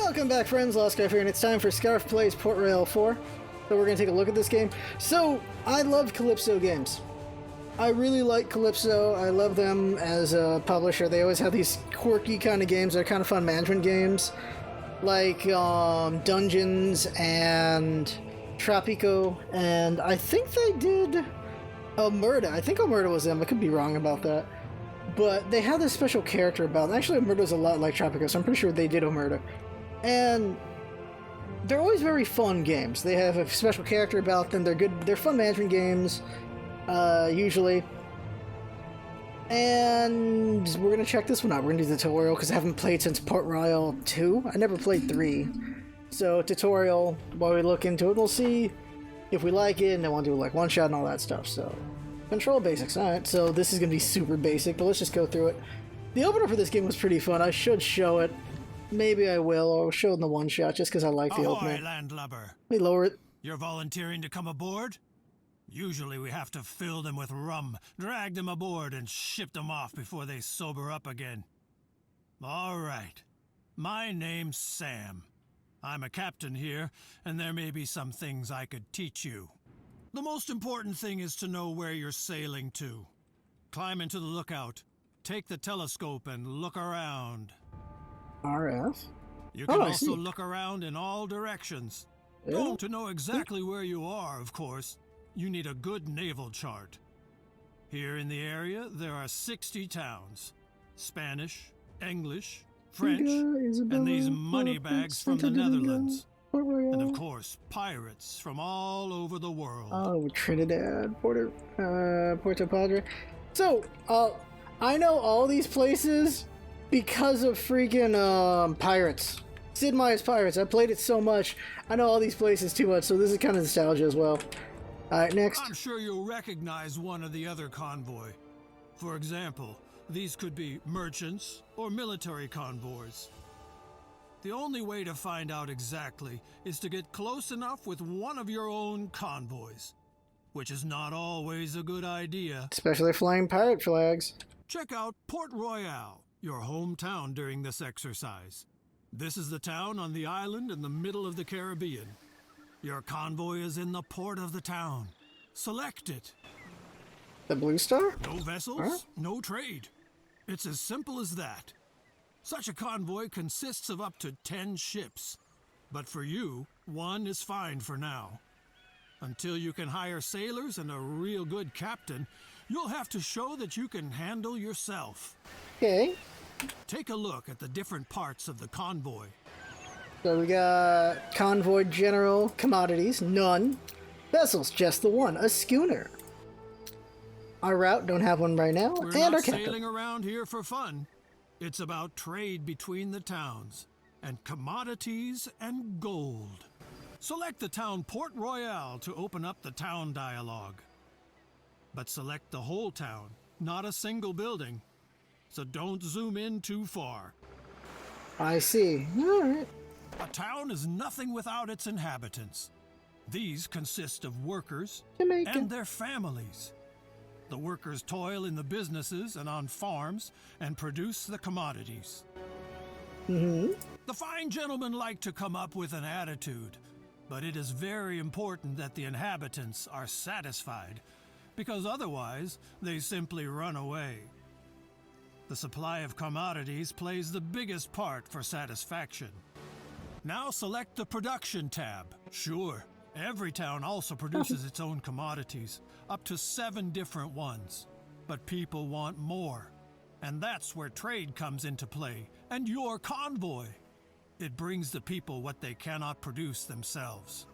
Welcome back, friends. Lost Scarf here, and it's time for ScarfPlays Port Royale 4. So we're going to take a look at this game. So, I love Calypso games. I really like Calypso. I love them as a publisher. They always have these quirky kind of games that are kind of fun management games. Like Dungeons and Tropico. And I think they did Omerta. I think Omerta was them. I could be wrong about that. But they have this special character about them. Actually, Omerta is a lot like Tropico, so I'm pretty sure they did Omerta. And they're always very fun games. They have a special character about them. They're good. They're fun management games, usually. And we're gonna check this one out. We're gonna do the tutorial because I haven't played since Port Royale 2. I never played 3. So tutorial while we look into it, we'll see if we like it and then we'll do like one shot and all that stuff. So control basics. All right. So this is gonna be super basic, but let's just go through it. The opener for this game was pretty fun. I should show it. Maybe I will, or I'll show it in the one shot just because I like the opener. Ahoy, landlubber. Let me lower it. You're volunteering to come aboard? Usually we have to fill them with rum, drag them aboard, and ship them off before they sober up again. All right. My name's Sam. I'm a captain here, and there may be some things I could teach you. The most important thing is to know where you're sailing to. Climb into the lookout, take the telescope, and look around. RF. You can also look around in all directions. Yeah. To know exactly where you are, of course, you need a good naval chart. Here in the area, there are 60 towns. Spanish, English, French, and these money bags from the Netherlands. And of course, pirates from all over the world. Oh, Trinidad, Puerto Padre. So, I know all these places because of freaking Pirates. Sid Meier's Pirates. I played it so much. I know all these places too much, so this is kind of nostalgia as well. Alright, next. I'm sure you'll recognize one of the other convoy. For example, these could be merchants or military convoys. The only way to find out exactly is to get close enough with one of your own convoys, which is not always a good idea. Especially flying pirate flags. Check out Port Royale, your hometown during this exercise. This is the town on the island in the middle of the Caribbean. Your convoy is in the port of the town. Select it. The Blue Star? No vessels, huh? No trade. It's as simple as that. Such a convoy consists of up to 10 ships. But for you, one is fine for now. Until you can hire sailors and a real good captain, you'll have to show that you can handle yourself. Okay. Take a look at the different parts of the convoy. So we got Convoy General, Commodities, none. Vessels, just the one, a schooner. Our route, don't have one right now, We're and not our captain. sailing around here for fun. It's about trade between the towns, and commodities and gold. Select the town Port Royale to open up the town dialogue. But select the whole town, not a single building. So don't zoom in too far. I see. Alright. A town is nothing without its inhabitants. These consist of workers Jamaica. and their families. The workers toil in the businesses and on farms and produce the commodities. Mm-hmm. The fine gentlemen like to come up with an attitude, but it is very important that the inhabitants are satisfied, because otherwise they simply run away. The supply of commodities plays the biggest part for satisfaction. Now select the production tab. Sure, every town also produces its own commodities, up to 7 different ones. But people want more. And that's where trade comes into play, and your convoy. It brings the people what they cannot produce themselves.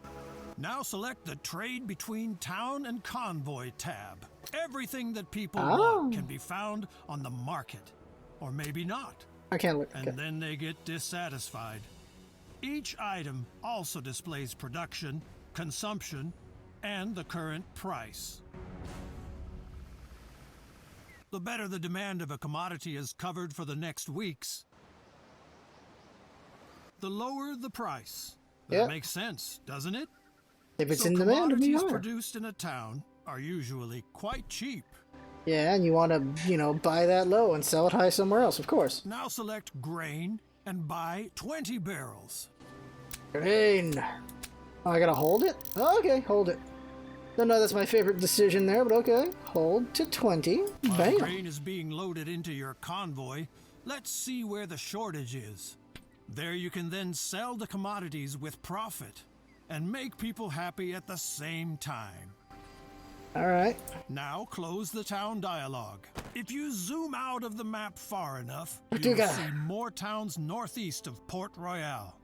Now select the Trade Between Town and Convoy tab. Everything that people want can be found on the market. Or maybe not. I can't look. And then they get dissatisfied. Each item also displays production, consumption, and the current price. The better the demand of a commodity is covered for the next weeks, the lower the price. That makes sense, doesn't it? If it's So in demand, it'll be commodities higher. produced in a town are usually quite cheap. Yeah, and you want to, buy that low and sell it high somewhere else, of course. Now select grain, and buy 20 barrels. Grain. Oh, I gotta hold it? Okay, hold it. No, that's my favorite decision there, but okay. Hold to 20. While Bam. grain is being loaded into your convoy, let's see where the shortage is. There you can then sell the commodities with profit and make people happy at the same time. Alright. Now close the town dialogue. If you zoom out of the map far enough, you will Tortuga. see more towns northeast of Port Royale.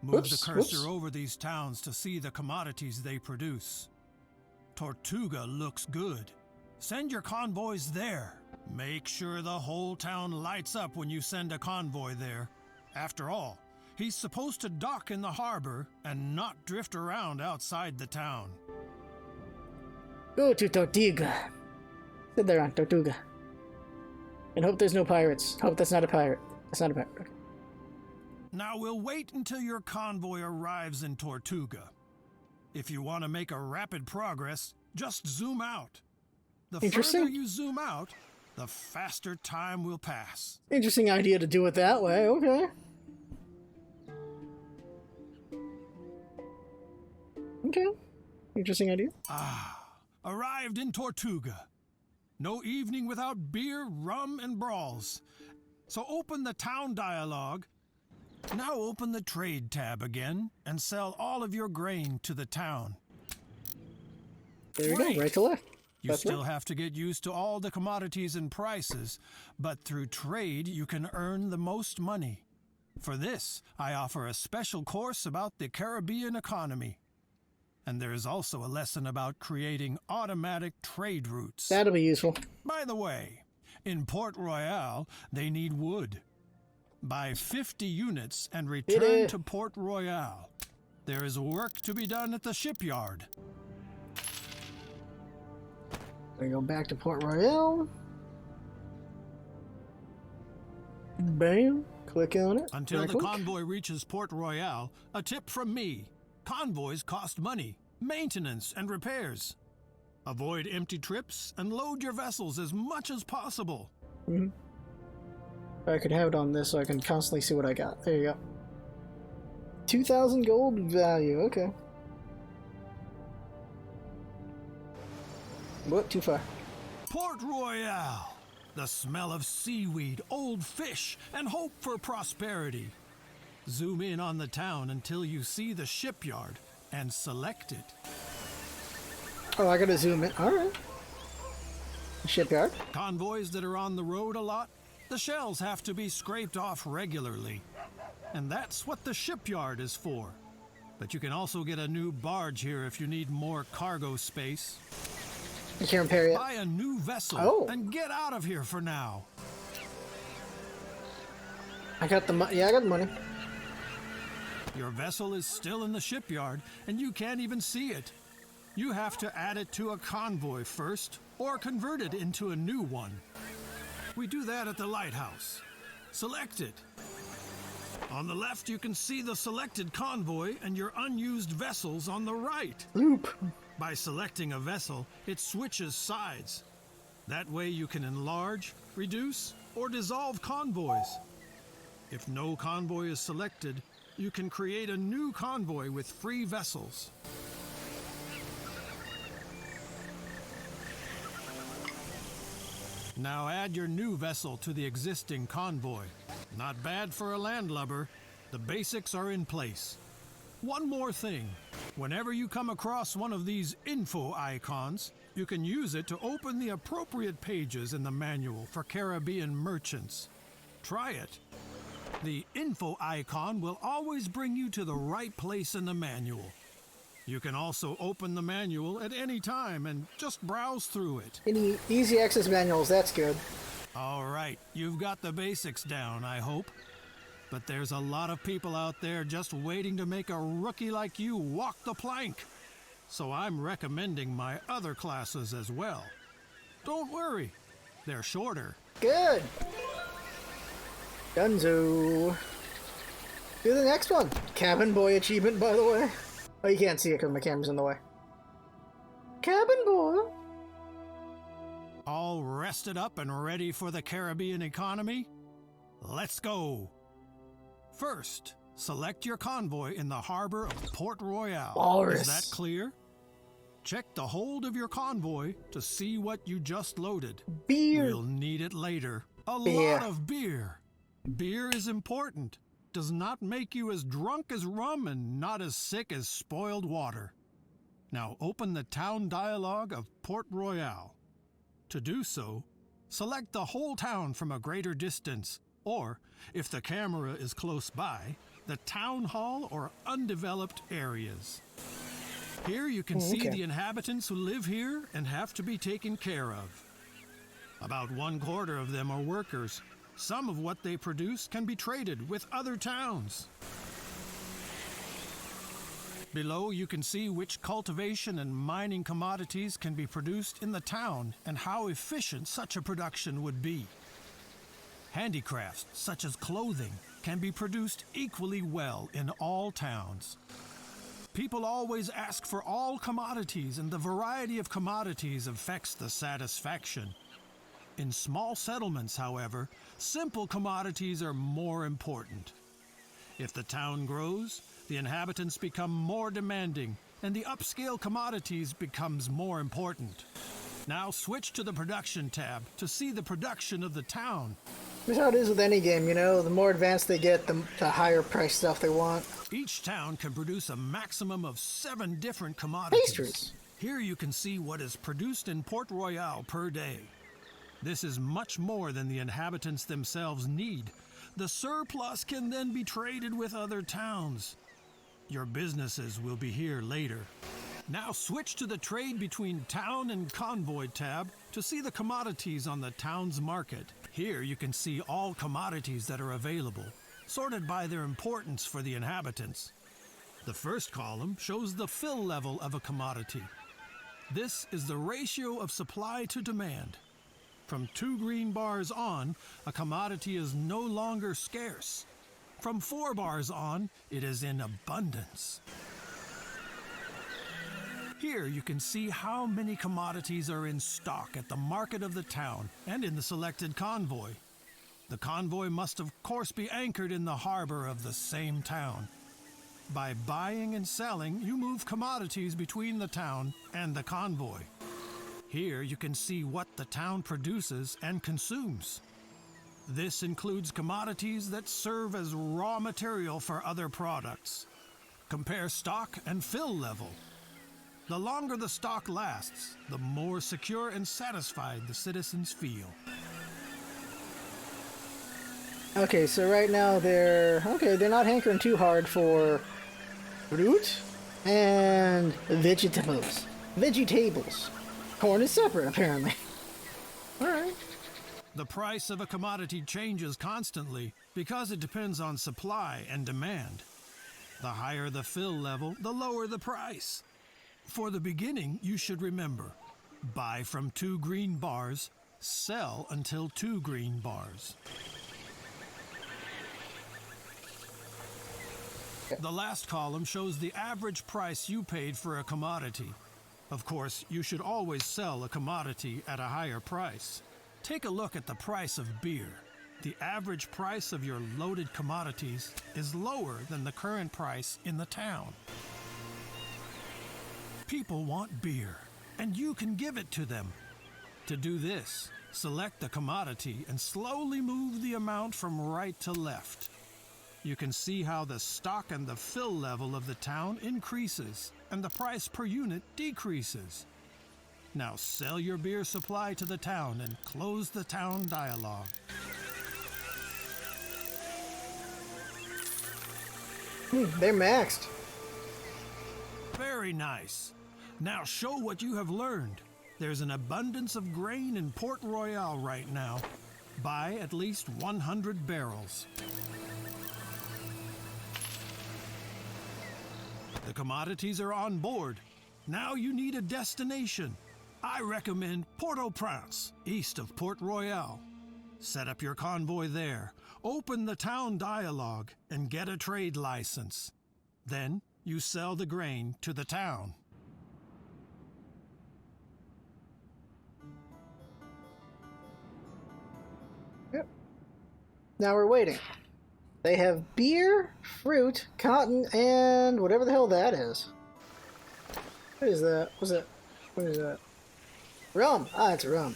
Move the cursor over these towns to see the commodities they produce. Tortuga looks good. Send your convoys there. Make sure the whole town lights up when you send a convoy there. After all, he's supposed to dock in the harbor and not drift around outside the town. Go to Tortuga. Sit there on Tortuga. And hope there's no pirates. Hope that's not a pirate. That's not a pirate. Okay. Now we'll wait until your convoy arrives in Tortuga. If you want to make a rapid progress, just zoom out. The further you zoom out, the faster time will pass. Interesting idea to do it that way. Okay. Okay. Interesting idea. Arrived in Tortuga. No evening without beer, rum, and brawls. So open the town dialogue. Now open the trade tab again and sell all of your grain to the town. There you go, right to left. You still have to get used to all the commodities and prices, but through trade you can earn the most money. For this, I offer a special course about the Caribbean economy. And there is also a lesson about creating automatic trade routes. That'll be useful. By the way, in Port Royale, they need wood. Buy 50 units and return to Port Royale. There is work to be done at the shipyard. We go back to Port Royale. Bam. Click on it. Until the convoy reaches Port Royale, a tip from me. Convoys cost money, maintenance, and repairs. Avoid empty trips and load your vessels as much as possible. Mm-hmm. I could have it on this so I can constantly see what I got. There you go. 2,000 gold value. Okay. What? Too far. Port Royale. The smell of seaweed, old fish, and hope for prosperity. Zoom in on the town until you see the shipyard and select it. Oh, I gotta zoom in. Alright. Shipyard. Convoys that are on the road a lot, the shells have to be scraped off regularly. And that's what the shipyard is for. But you can also get a new barge here if you need more cargo space. I can't repair it. Buy a new vessel and get out of here for now. I got the money. Yeah, I got the money. Your vessel is still in the shipyard, and you can't even see it. You have to add it to a convoy first, or convert it into a new one. We do that at the lighthouse. Select it. On the left, you can see the selected convoy and your unused vessels on the right. Loop. By selecting a vessel, it switches sides. That way you can enlarge, reduce, or dissolve convoys. If no convoy is selected, you can create a new convoy with free vessels. Now add your new vessel to the existing convoy. Not bad for a landlubber. The basics are in place. One more thing. Whenever you come across one of these info icons, you can use it to open the appropriate pages in the manual for Caribbean merchants. Try it. The info icon will always bring you to the right place in the manual. You can also open the manual at any time and just browse through it. Any easy access manuals, that's good. All right, you've got the basics down, I hope. But there's a lot of people out there just waiting to make a rookie like you walk the plank. So I'm recommending my other classes as well. Don't worry, they're shorter. Good. Dunzo. Do the next one. Cabin boy achievement, by the way. Oh, you can't see it because my camera's in the way. Cabin boy. All rested up and ready for the Caribbean economy? Let's go. First, select your convoy in the harbor of Port Royale. Walrus. Is that clear? Check the hold of your convoy to see what you just loaded. Beer. You'll need it later. A Beer. lot of beer. Beer is important. Does not make you as drunk as rum and not as sick as spoiled water. Now open the town dialogue of Port Royale. To do so, select the whole town from a greater distance, or, if the camera is close by, the town hall or undeveloped areas. Here you can see the inhabitants who live here and have to be taken care of. About 1/4 of them are workers. Some of what they produce can be traded with other towns. Below you can see which cultivation and mining commodities can be produced in the town and how efficient such a production would be. Handicrafts, such as clothing, can be produced equally well in all towns. People always ask for all commodities, and the variety of commodities affects the satisfaction. In small settlements, however, simple commodities are more important. If the town grows, the inhabitants become more demanding, and the upscale commodities becomes more important. Now switch to the production tab to see the production of the town. That's how it is with any game, you know? The more advanced they get, the higher price stuff they want. Each town can produce a maximum of 7 different commodities. Pastries. Here you can see what is produced in Port Royale per day. This is much more than the inhabitants themselves need. The surplus can then be traded with other towns. Your businesses will be here later. Now switch to the Trade Between Town and Convoy tab to see the commodities on the town's market. Here you can see all commodities that are available, sorted by their importance for the inhabitants. The first column shows the fill level of a commodity. This is the ratio of supply to demand. From 2 green bars on, a commodity is no longer scarce. From 4 bars on, it is in abundance. Here you can see how many commodities are in stock at the market of the town and in the selected convoy. The convoy must of course be anchored in the harbor of the same town. By buying and selling, you move commodities between the town and the convoy. Here you can see what the town produces and consumes. This includes commodities that serve as raw material for other products. Compare stock and fill level. The longer the stock lasts, the more secure and satisfied the citizens feel. Okay, so right now they're not hankering too hard for fruit and vegetables. Corn is separate, apparently. Alright. The price of a commodity changes constantly because it depends on supply and demand. The higher the fill level, the lower the price. For the beginning, you should remember, buy from 2 green bars, sell until 2 green bars. The last column shows the average price you paid for a commodity. Of course, you should always sell a commodity at a higher price. Take a look at the price of beer. The average price of your loaded commodities is lower than the current price in the town. People want beer, and you can give it to them. To do this, select the commodity and slowly move the amount from right to left. You can see how the stock and the fill level of the town increases and the price per unit decreases. Now sell your beer supply to the town and close the town dialogue. They're maxed. Very nice. Now show what you have learned. There's an abundance of grain in Port Royale right now. Buy at least 100 barrels. The commodities are on board. Now you need a destination. I recommend Port-au-Prince, east of Port Royale. Set up your convoy there, open the town dialogue, and get a trade license. Then you sell the grain to the town. Yep. Now we're waiting. They have beer, fruit, cotton, and whatever the hell that is. What is that? What's that? What is that? Rum. Ah, it's rum.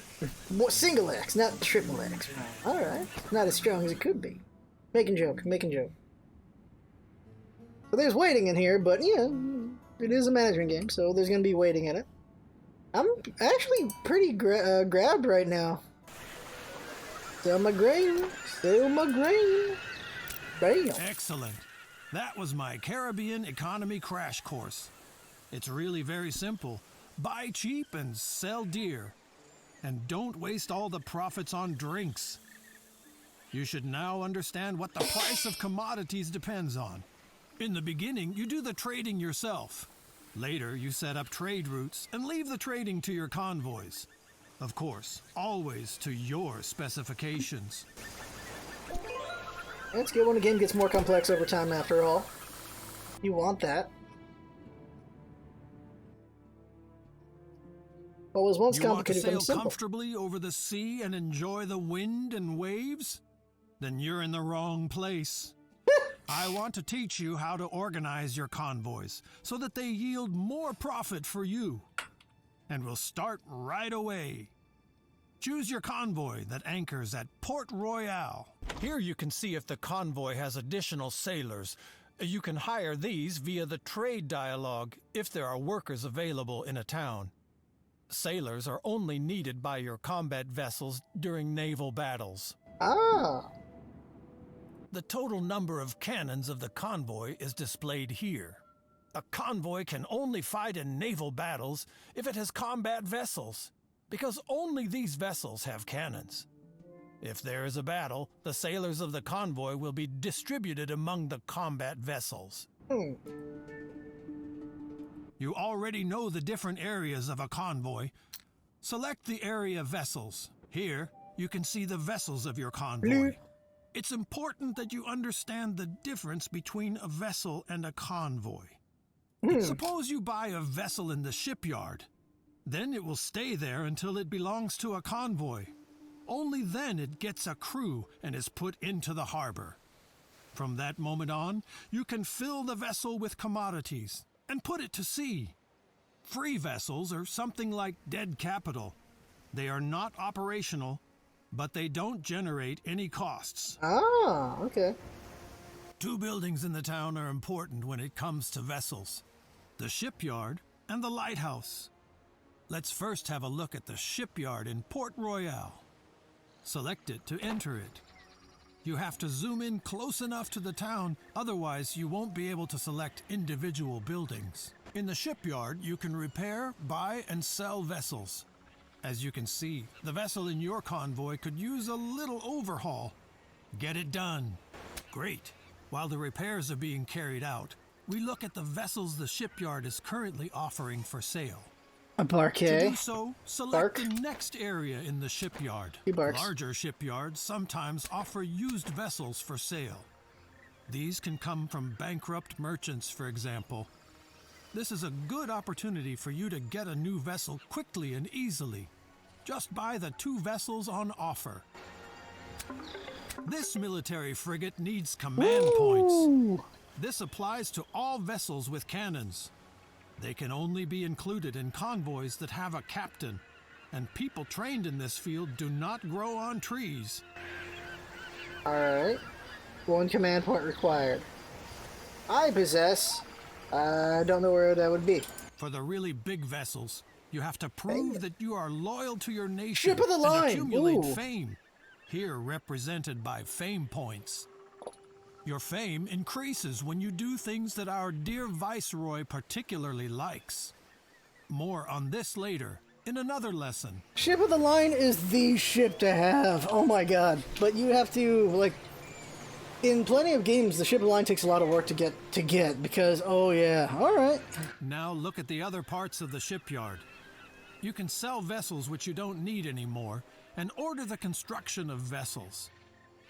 Single X, not triple X. Alright. Not as strong as it could be. Making joke, making joke. So there's waiting in here, but yeah, it is a management game, so there's going to be waiting in it. I'm actually pretty grabbed right now. Sell my grain. Sell my grain. Bam. Excellent. That was my Caribbean economy crash course. It's really very simple. Buy cheap and sell dear. And don't waste all the profits on drinks. You should now understand what the price of commodities depends on. In the beginning, you do the trading yourself. Later, you set up trade routes and leave the trading to your convoys. Of course, always to your specifications. That's good when a game gets more complex over time, after all. You want that. What was once complicated becomes simple. You want to sail comfortably over the sea and enjoy the wind and waves? Then you're in the wrong place. I want to teach you how to organize your convoys so that they yield more profit for you. And we'll start right away. Choose your convoy that anchors at Port Royale. Here you can see if the convoy has additional sailors. You can hire these via the trade dialogue if there are workers available in a town. Sailors are only needed by your combat vessels during naval battles. Ah. The total number of cannons of the convoy is displayed here. A convoy can only fight in naval battles if it has combat vessels, because only these vessels have cannons. If there is a battle, the sailors of the convoy will be distributed among the combat vessels. You already know the different areas of a convoy. Select the area vessels. Here, you can see the vessels of your convoy. It's important that you understand the difference between a vessel and a convoy. Suppose you buy a vessel in the shipyard. Then it will stay there until it belongs to a convoy. Only then it gets a crew and is put into the harbor. From that moment on, you can fill the vessel with commodities and put it to sea. Free vessels are something like dead capital. They are not operational, but they don't generate any costs. Ah, okay. Two buildings in the town are important when it comes to vessels: the shipyard and the lighthouse. Let's first have a look at the shipyard in Port Royale. Select it to enter it. You have to zoom in close enough to the town, otherwise you won't be able to select individual buildings. In the shipyard, you can repair, buy, and sell vessels. As you can see, the vessel in your convoy could use a little overhaul. Get it done. Great. While the repairs are being carried out, we look at the vessels the shipyard is currently offering for sale. A barquet. To do so, select the next area in the shipyard. Larger shipyards sometimes offer used vessels for sale. These can come from bankrupt merchants, for example. This is a good opportunity for you to get a new vessel quickly and easily. Just buy the 2 vessels on offer. This military frigate needs command points. This applies to all vessels with cannons. They can only be included in convoys that have a captain, and people trained in this field do not grow on trees. Alright. 1 command point required. I possess... I don't know where that would be. For the really big vessels, you have to prove that you are loyal to your nation Ship of the line. and accumulate fame, here represented by fame points. Your fame increases when you do things that our dear Viceroy particularly likes. More on this later, in another lesson. Ship of the line is the ship to have. Oh my god. But you have to, like... In plenty of games, the ship of the line takes a lot of work to get because, oh yeah, alright. Now look at the other parts of the shipyard. You can sell vessels which you don't need anymore and order the construction of vessels.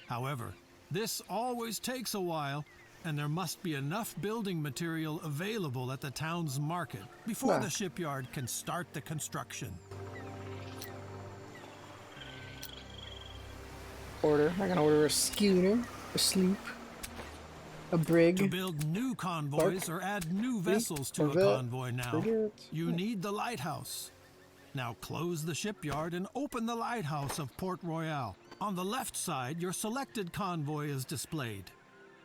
However, this always takes a while, and there must be enough building material available at the town's market before the shipyard can start the construction. I can order a schooner, a sloop. A brig. To build new convoys or add new vessels to a Corvette, convoy now, frigate. you need the lighthouse. Now close the shipyard and open the lighthouse of Port Royale. On the left side, your selected convoy is displayed.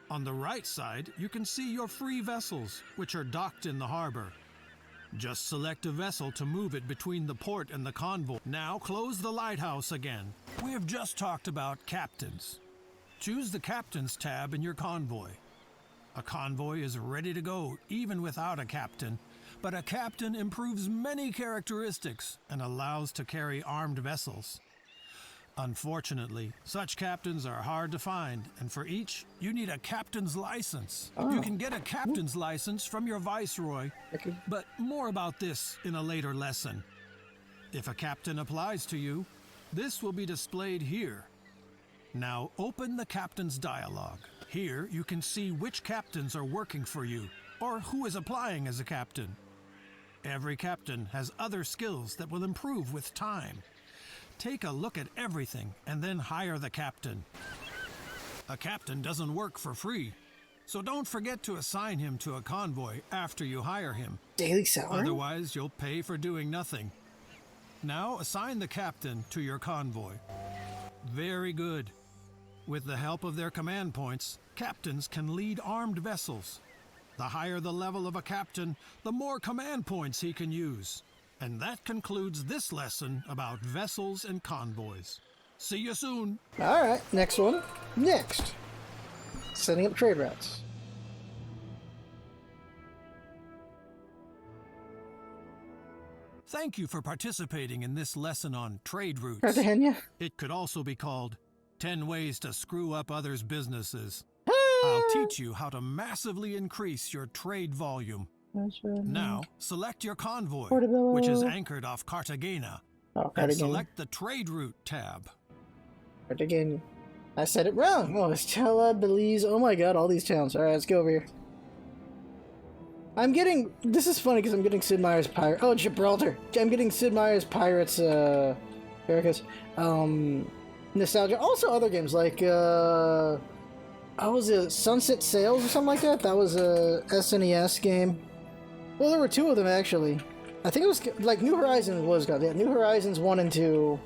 On the right side, you can see your free vessels, which are docked in the harbor. Just select a vessel to move it between the port and the convoy. Now close the lighthouse again. We have just talked about captains. Choose the Captain's tab in your convoy. A convoy is ready to go even without a captain, but a captain improves many characteristics and allows to carry armed vessels. Unfortunately, such captains are hard to find, and for each, you need a captain's license. You can get a captain's license from your viceroy, but more about this in a later lesson. If a captain applies to you, this will be displayed here. Now open the captain's dialogue. Here you can see which captains are working for you, or who is applying as a captain. Every captain has other skills that will improve with time. Take a look at everything and then hire the captain. A captain doesn't work for free, so don't forget to assign him to a convoy after you hire him. Daily salary? Otherwise, you'll pay for doing nothing. Now assign the captain to your convoy. Very good. With the help of their command points, captains can lead armed vessels. The higher the level of a captain, the more command points he can use. And that concludes this lesson about vessels and convoys. See you soon. All right, next one. Next. Setting up trade routes. Thank you for participating in this lesson on trade routes. Cartagena. It could also be called 10 Ways to Screw Up Others' Businesses. I'll teach you how to massively increase your trade volume. Now, select your convoy, which is anchored off Cartagena, and select the Trade Route tab. Cartagena. I said it wrong. Oh, Estella, Belize. Oh my god, all these towns. All right, let's go over here. This is funny because I'm getting Sid Meier's Pirate. Oh, Gibraltar. I'm getting Sid Meier's Pirates, Americas. Nostalgia. Also other games like, what was it? Sunset Sails or something like that? That was a SNES game. Well, there were two of them actually. I think it was like New Horizons was got that. New Horizons 1 and 2.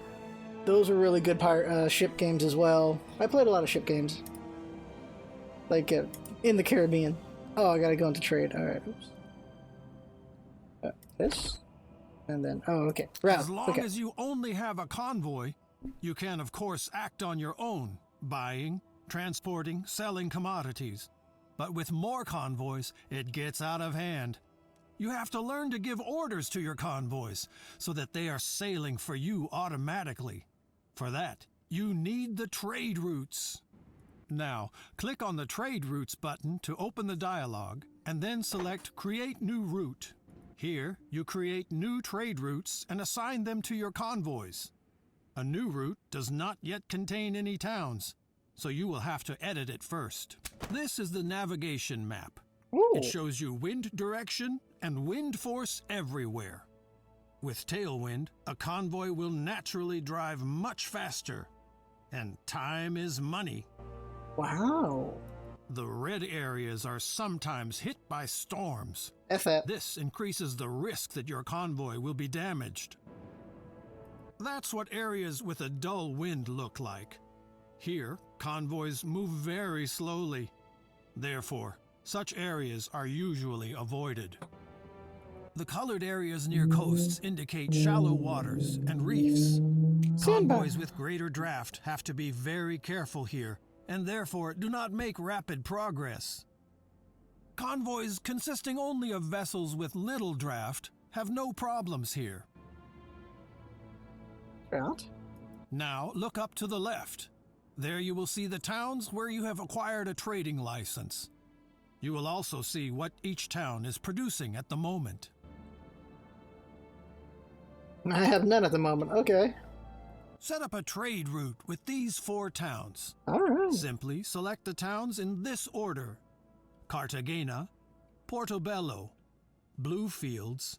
Those were really good ship games as well. I played a lot of ship games. Like in the Caribbean. Oh, I gotta go into trade. Alright, oops. This. And then, oh, okay. Route. As long as you only have a convoy, you can, of course, act on your own, buying, transporting, selling commodities. But with more convoys, it gets out of hand. You have to learn to give orders to your convoys so that they are sailing for you automatically. For that, you need the trade routes. Now, click on the Trade Routes button to open the dialog, and then select Create New Route. Here, you create new trade routes and assign them to your convoys. A new route does not yet contain any towns, so you will have to edit it first. This is the navigation map. Ooh. It shows you wind direction and wind force everywhere. With tailwind, a convoy will naturally drive much faster, and time is money. Wow. The red areas are sometimes hit by storms. F that. This increases the risk that your convoy will be damaged. That's what areas with a dull wind look like. Here, convoys move very slowly. Therefore, such areas are usually avoided. The colored areas near coasts indicate shallow waters and reefs. Convoys with greater draft have to be very careful here, and therefore do not make rapid progress. Convoys consisting only of vessels with little draft have no problems here. Route. Now look up to the left. There you will see the towns where you have acquired a trading license. You will also see what each town is producing at the moment. I have none at the moment. Okay. Set up a trade route with these 4 towns. All right. Simply select the towns in this order: Cartagena, Portobello, Bluefields,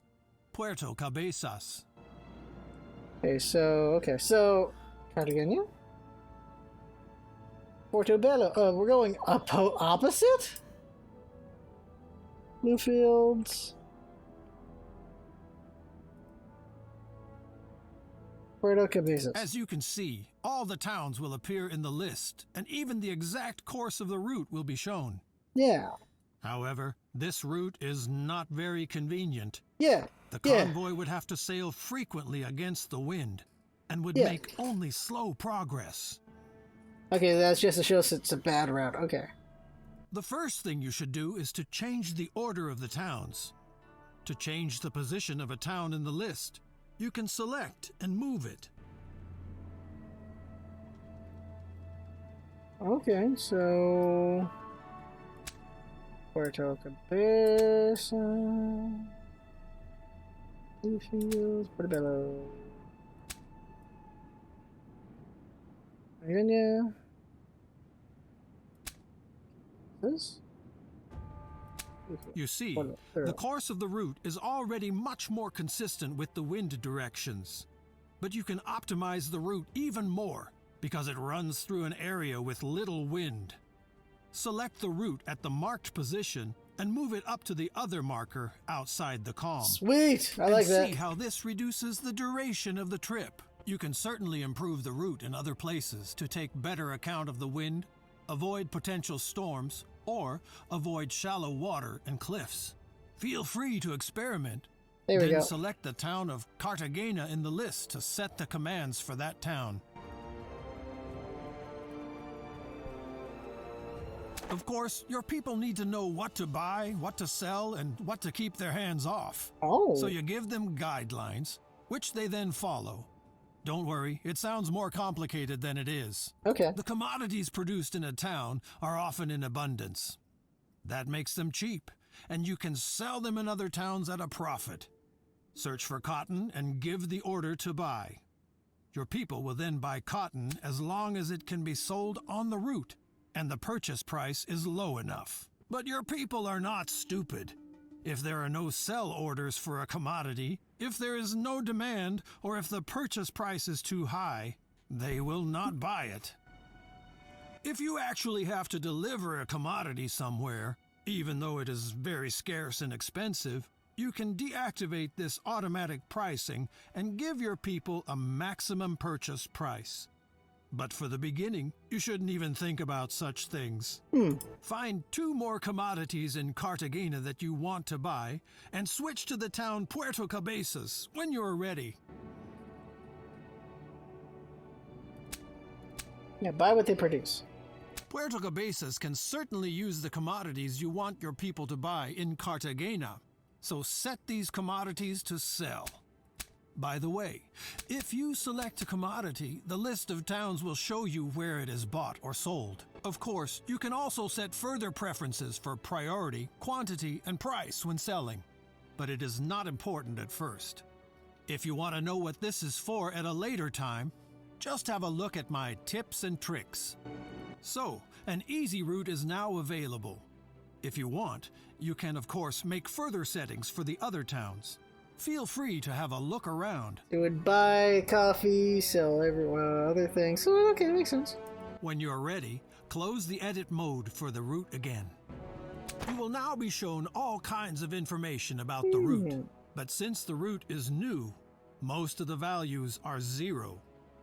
Puerto Cabezas. Okay, so Cartagena? Portobello. We're going opposite? Bluefields. Puerto Cabezas. As you can see, all the towns will appear in the list, and even the exact course of the route will be shown. Yeah. However, this route is not very convenient. Yeah. The convoy would have to sail frequently against the wind, and would make only slow progress. Okay, that's just to show us it's a bad route. Okay. The first thing you should do is to change the order of the towns. To change the position of a town in the list, you can select and move it. Okay, so Puerto Cabeza, Bluefields, Portobello, Virginia. This? You see, the course of the route is already much more consistent with the wind directions. But you can optimize the route even more because it runs through an area with little wind. Select the route at the marked position and move it up to the other marker outside the calm. Sweet! I like that. See how this reduces the duration of the trip. You can certainly improve the route in other places to take better account of the wind, avoid potential storms, or avoid shallow water and cliffs. Feel free to experiment. There we then go. select the town of Cartagena in the list to set the commands for that town. Of course, your people need to know what to buy, what to sell, and what to keep their hands off. Oh. So you give them guidelines, which they then follow. Don't worry, it sounds more complicated than it is. Okay. The commodities produced in a town are often in abundance. That makes them cheap, and you can sell them in other towns at a profit. Search for cotton and give the order to buy. Your people will then buy cotton as long as it can be sold on the route, and the purchase price is low enough. But your people are not stupid. If there are no sell orders for a commodity, if there is no demand, or if the purchase price is too high, they will not buy it. If you actually have to deliver a commodity somewhere, even though it is very scarce and expensive, you can deactivate this automatic pricing and give your people a maximum purchase price. But for the beginning, you shouldn't even think about such things. Find 2 more commodities in Cartagena that you want to buy, and switch to the town Puerto Cabezas when you're ready. Yeah, buy what they produce. Puerto Cabezas can certainly use the commodities you want your people to buy in Cartagena, so set these commodities to sell. By the way, if you select a commodity, the list of towns will show you where it is bought or sold. Of course, you can also set further preferences for priority, quantity, and price when selling, but it is not important at first. If you want to know what this is for at a later time, just have a look at my tips and tricks. So, an easy route is now available. If you want, you can of course make further settings for the other towns. Feel free to have a look around. It would buy coffee, sell everyone other things. So, okay, makes sense. When you're ready, close the edit mode for the route again. You will now be shown all kinds of information about the route, but since the route is new, most of the values are 0,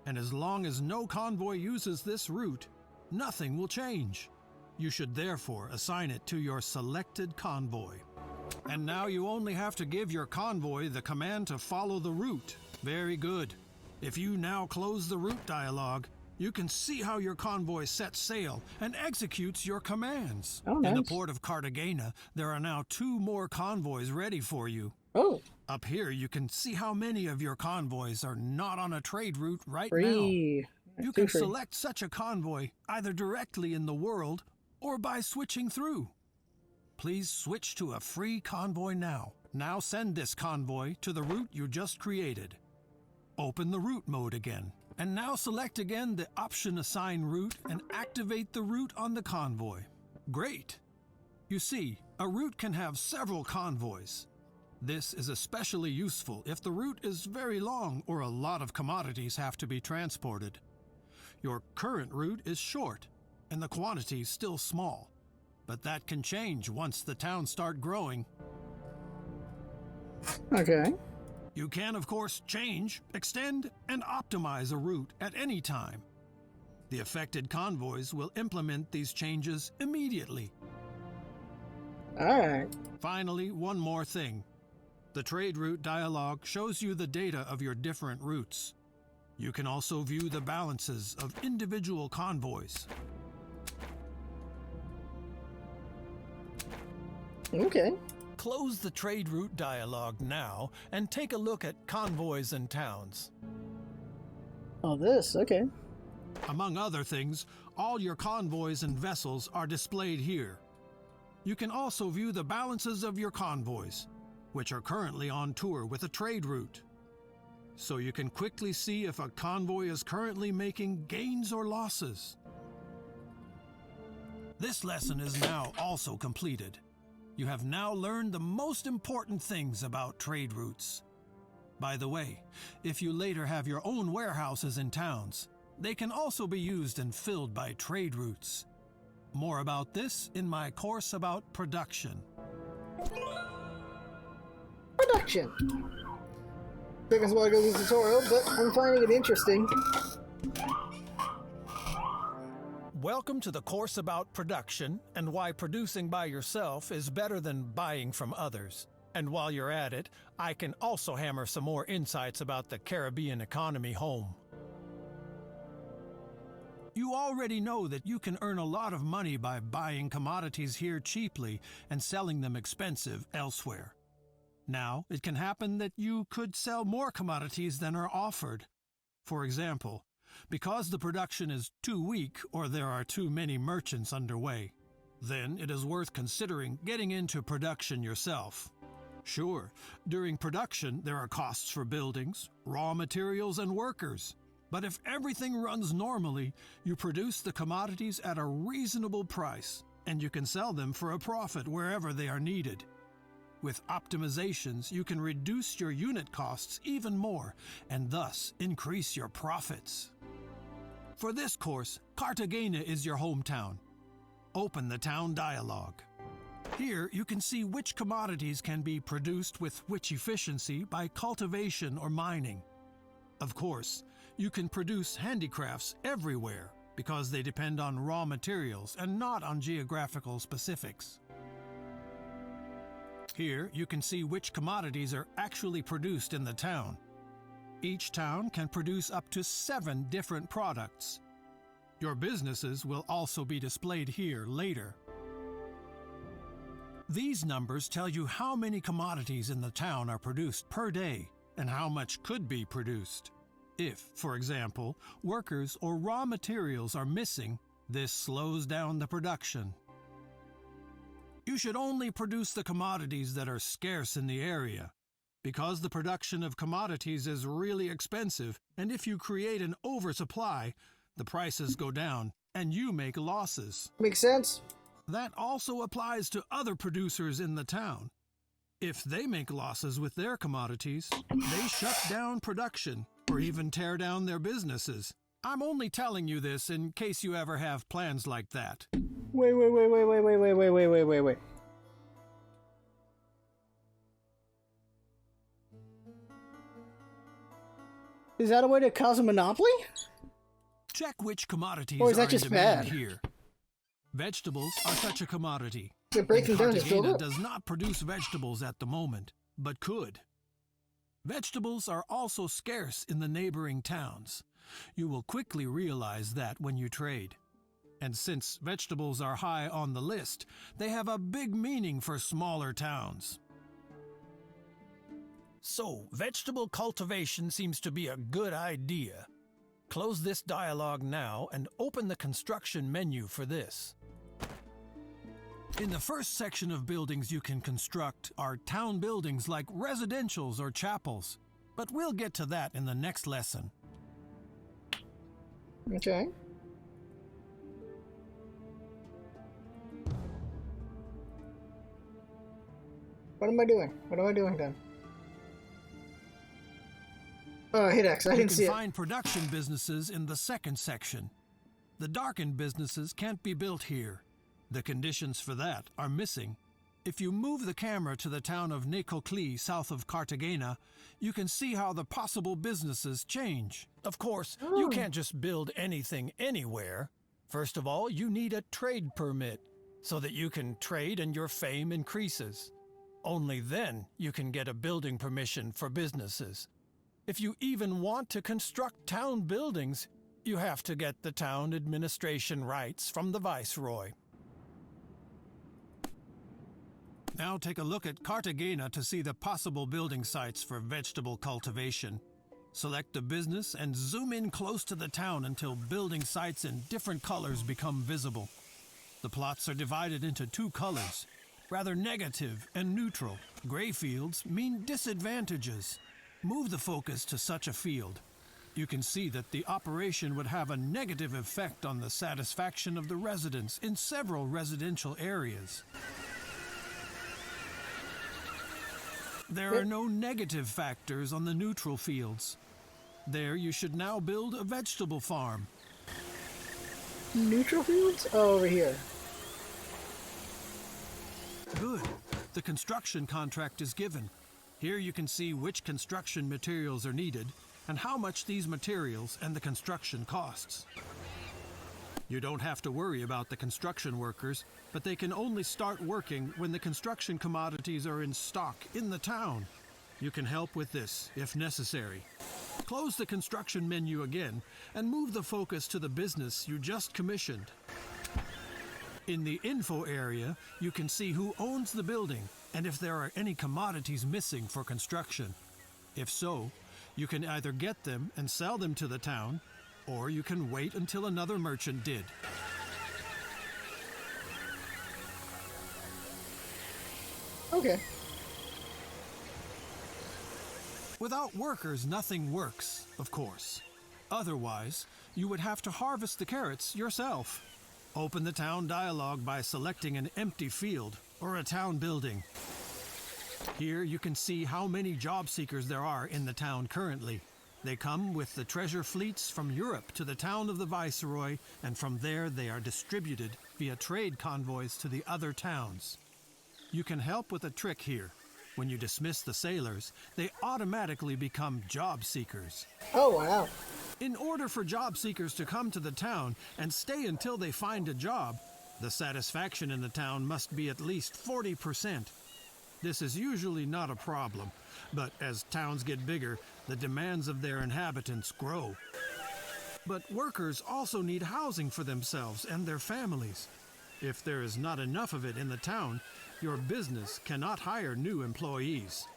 and as long as no convoy uses this route, nothing will change. You should therefore assign it to your selected convoy. And now you only have to give your convoy the command to follow the route. Very good. If you now close the route dialog, you can see how your convoy sets sail and executes your commands. Oh, nice. In the port of Cartagena, there are now 2 more convoys ready for you. Oh. Up here, you can see how many of your convoys are not on a trade route right Free. now. You can select such a convoy either directly in the world or by switching through. Please switch to a free convoy now. Now send this convoy to the route you just created. Open the route mode again, and now select again the option Assign Route and activate the route on the convoy. Great! You see, a route can have several convoys. This is especially useful if the route is very long or a lot of commodities have to be transported. Your current route is short, and the quantity still small. but that can change once the towns start growing. Okay. You can, of course, change, extend, and optimize a route at any time. The affected convoys will implement these changes immediately. Alright. Finally, one more thing. The trade route dialog shows you the data of your different routes. You can also view the balances of individual convoys. Okay. Close the trade route dialog now and take a look at convoys and towns. Oh, this. Okay. Among other things, all your convoys and vessels are displayed here. You can also view the balances of your convoys, which are currently on tour with a trade route. So you can quickly see if a convoy is currently making gains or losses. This lesson is now also completed. You have now learned the most important things about trade routes. By the way, if you later have your own warehouses in towns, they can also be used and filled by trade routes. More about this in my course about production. Production. Took us a while to go through the tutorial, but I'm finding it interesting. Welcome to the course about production and why producing by yourself is better than buying from others. And while you're at it, I can also hammer some more insights about the Caribbean economy home. You already know that you can earn a lot of money by buying commodities here cheaply and selling them expensive elsewhere. Now, it can happen that you could sell more commodities than are offered. For example, because the production is too weak or there are too many merchants underway. Then it is worth considering getting into production yourself. Sure, during production there are costs for buildings, raw materials, and workers. But if everything runs normally, you produce the commodities at a reasonable price, and you can sell them for a profit wherever they are needed. With optimizations, you can reduce your unit costs even more, and thus increase your profits. For this course, Cartagena is your hometown. Open the town dialog. Here you can see which commodities can be produced with which efficiency by cultivation or mining. Of course, you can produce handicrafts everywhere because they depend on raw materials and not on geographical specifics. Here you can see which commodities are actually produced in the town. Each town can produce up to 7 different products. Your businesses will also be displayed here later. These numbers tell you how many commodities in the town are produced per day and how much could be produced. If, for example, workers or raw materials are missing, this slows down the production. You should only produce the commodities that are scarce in the area, because the production of commodities is really expensive, and if you create an oversupply, the prices go down and you make losses. Makes sense. That also applies to other producers in the town. If they make losses with their commodities, they shut down production or even tear down their businesses. I'm only telling you this in case you ever have plans like that. Wait. Is that a way to cause a monopoly? Check which commodities Or is that are just in demand bad? here. Vegetables are such a commodity. They're breaking And down his Cartagena buildup? does not produce vegetables at the moment, but could. Vegetables are also scarce in the neighboring towns. You will quickly realize that when you trade. And since vegetables are high on the list, they have a big meaning for smaller towns. So, vegetable cultivation seems to be a good idea. Close this dialog now and open the construction menu for this. In the first section of buildings you can construct are town buildings like residentials or chapels, but we'll get to that in the next lesson. Okay. What am I doing? What am I doing then? Oh, hit X. I didn't see You it. can find production businesses in the second section. The darkened businesses can't be built here. The conditions for that are missing. If you move the camera to the town of Necoclí, south of Cartagena, you can see how the possible businesses change. Of course, you can't just build anything anywhere. First of all, you need a trade permit so that you can trade and your fame increases. Only then you can get a building permission for businesses. If you even want to construct town buildings, you have to get the town administration rights from the viceroy. Now take a look at Cartagena to see the possible building sites for vegetable cultivation. Select the business and zoom in close to the town until building sites in different colors become visible. The plots are divided into two colors, rather negative and neutral. Gray fields mean disadvantages. Move the focus to such a field. You can see that the operation would have a negative effect on the satisfaction of the residents in several residential areas. There are no negative factors on the neutral fields. There you should now build a vegetable farm. Neutral fields? Oh, over here. Good. The construction contract is given. Here you can see which construction materials are needed and how much these materials and the construction costs. You don't have to worry about the construction workers, but they can only start working when the construction commodities are in stock in the town. You can help with this if necessary. Close the construction menu again and move the focus to the business you just commissioned. In the info area, you can see who owns the building and if there are any commodities missing for construction. If so, you can either get them and sell them to the town, or you can wait until another merchant did. Okay. Without workers, nothing works, of course. Otherwise, you would have to harvest the carrots yourself. Open the town dialogue by selecting an empty field or a town building. Here you can see how many job seekers there are in the town currently. They come with the treasure fleets from Europe to the town of the Viceroy, and from there they are distributed via trade convoys to the other towns. You can help with a trick here. When you dismiss the sailors, they automatically become job seekers. Oh, wow. In order for job seekers to come to the town and stay until they find a job, the satisfaction in the town must be at least 40%. This is usually not a problem, but as towns get bigger, the demands of their inhabitants grow. But workers also need housing for themselves and their families. If there is not enough of it in the town, your business cannot hire new employees.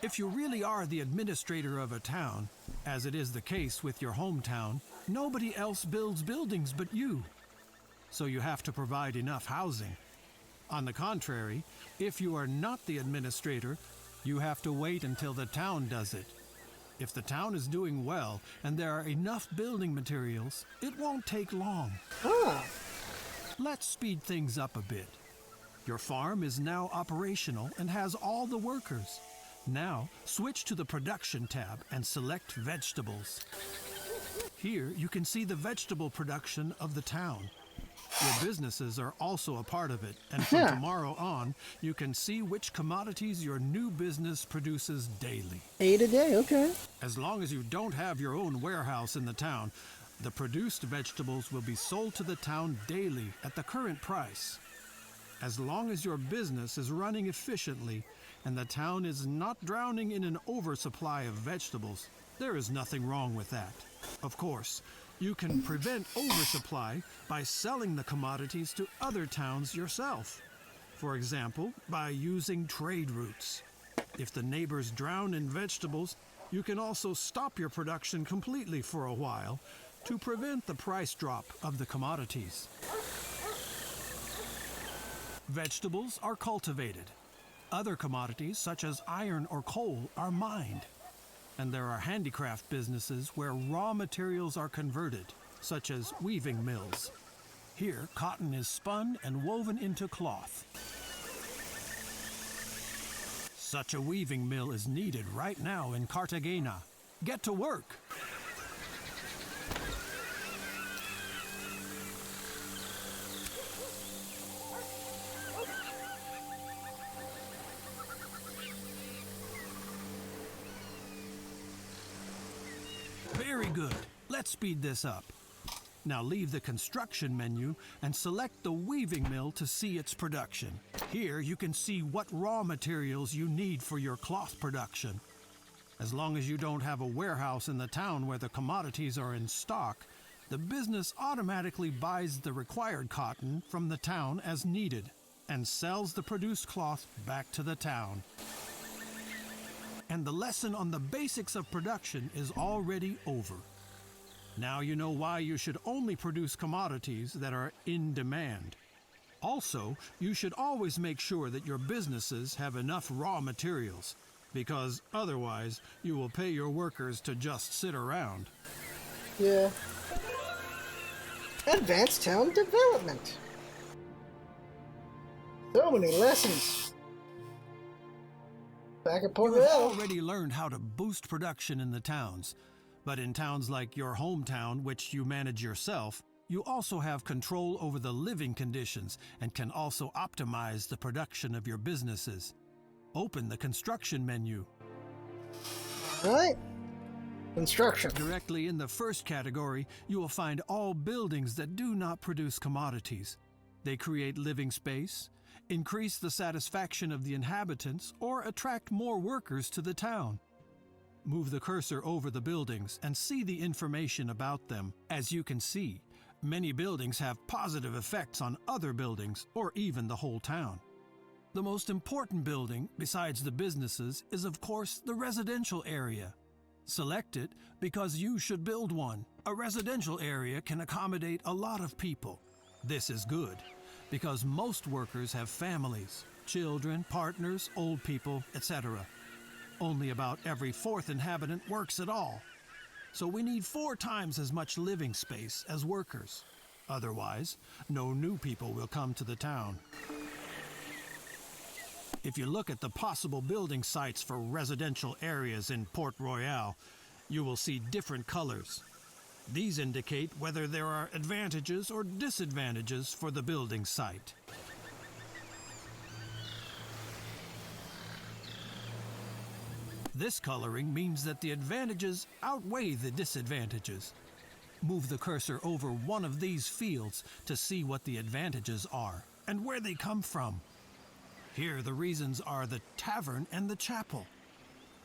If you really are the administrator of a town, as it is the case with your hometown, nobody else builds buildings but you. So you have to provide enough housing. On the contrary, if you are not the administrator, you have to wait until the town does it. If the town is doing well and there are enough building materials, it won't take long. Let's speed things up a bit. Your farm is now operational and has all the workers. Now, switch to the Production tab and select Vegetables. Here, you can see the vegetable production of the town. Your businesses are also a part of it, and from tomorrow on, you can see which commodities your new business produces daily. 8 a day, okay. As long as you don't have your own warehouse in the town, the produced vegetables will be sold to the town daily at the current price. As long as your business is running efficiently and the town is not drowning in an oversupply of vegetables, there is nothing wrong with that. Of course, you can prevent oversupply by selling the commodities to other towns yourself. For example, by using trade routes. If the neighbors drown in vegetables, you can also stop your production completely for a while to prevent the price drop of the commodities. Vegetables are cultivated. Other commodities, such as iron or coal, are mined. And there are handicraft businesses where raw materials are converted, such as weaving mills. Here, cotton is spun and woven into cloth. Such a weaving mill is needed right now in Cartagena. Get to work! Very good. Let's speed this up. Now leave the construction menu and select the weaving mill to see its production. Here you can see what raw materials you need for your cloth production. As long as you don't have a warehouse in the town where the commodities are in stock, the business automatically buys the required cotton from the town as needed and sells the produced cloth back to the town. And the lesson on the basics of production is already over. Now you know why you should only produce commodities that are in demand. Also, you should always make sure that your businesses have enough raw materials, because otherwise you will pay your workers to just sit around. Yeah. Advanced town development. So many lessons. Back at Port You have Royale. already learned how to boost production in the towns. But in towns like your hometown, which you manage yourself, you also have control over the living conditions and can also optimize the production of your businesses. Open the construction menu. Alright. Construction. Directly in the first category, you will find all buildings that do not produce commodities. They create living space, increase the satisfaction of the inhabitants, or attract more workers to the town. Move the cursor over the buildings and see the information about them. As you can see, many buildings have positive effects on other buildings or even the whole town. The most important building, besides the businesses, is of course the residential area. Select it because you should build one. A residential area can accommodate a lot of people. This is good because most workers have families, children, partners, old people, etc. Only about every fourth inhabitant works at all. So we need 4 times as much living space as workers. Otherwise, no new people will come to the town. If you look at the possible building sites for residential areas in Port Royale, you will see different colors. These indicate whether there are advantages or disadvantages for the building site. This coloring means that the advantages outweigh the disadvantages. Move the cursor over one of these fields to see what the advantages are and where they come from. Here the reasons are the tavern and the chapel.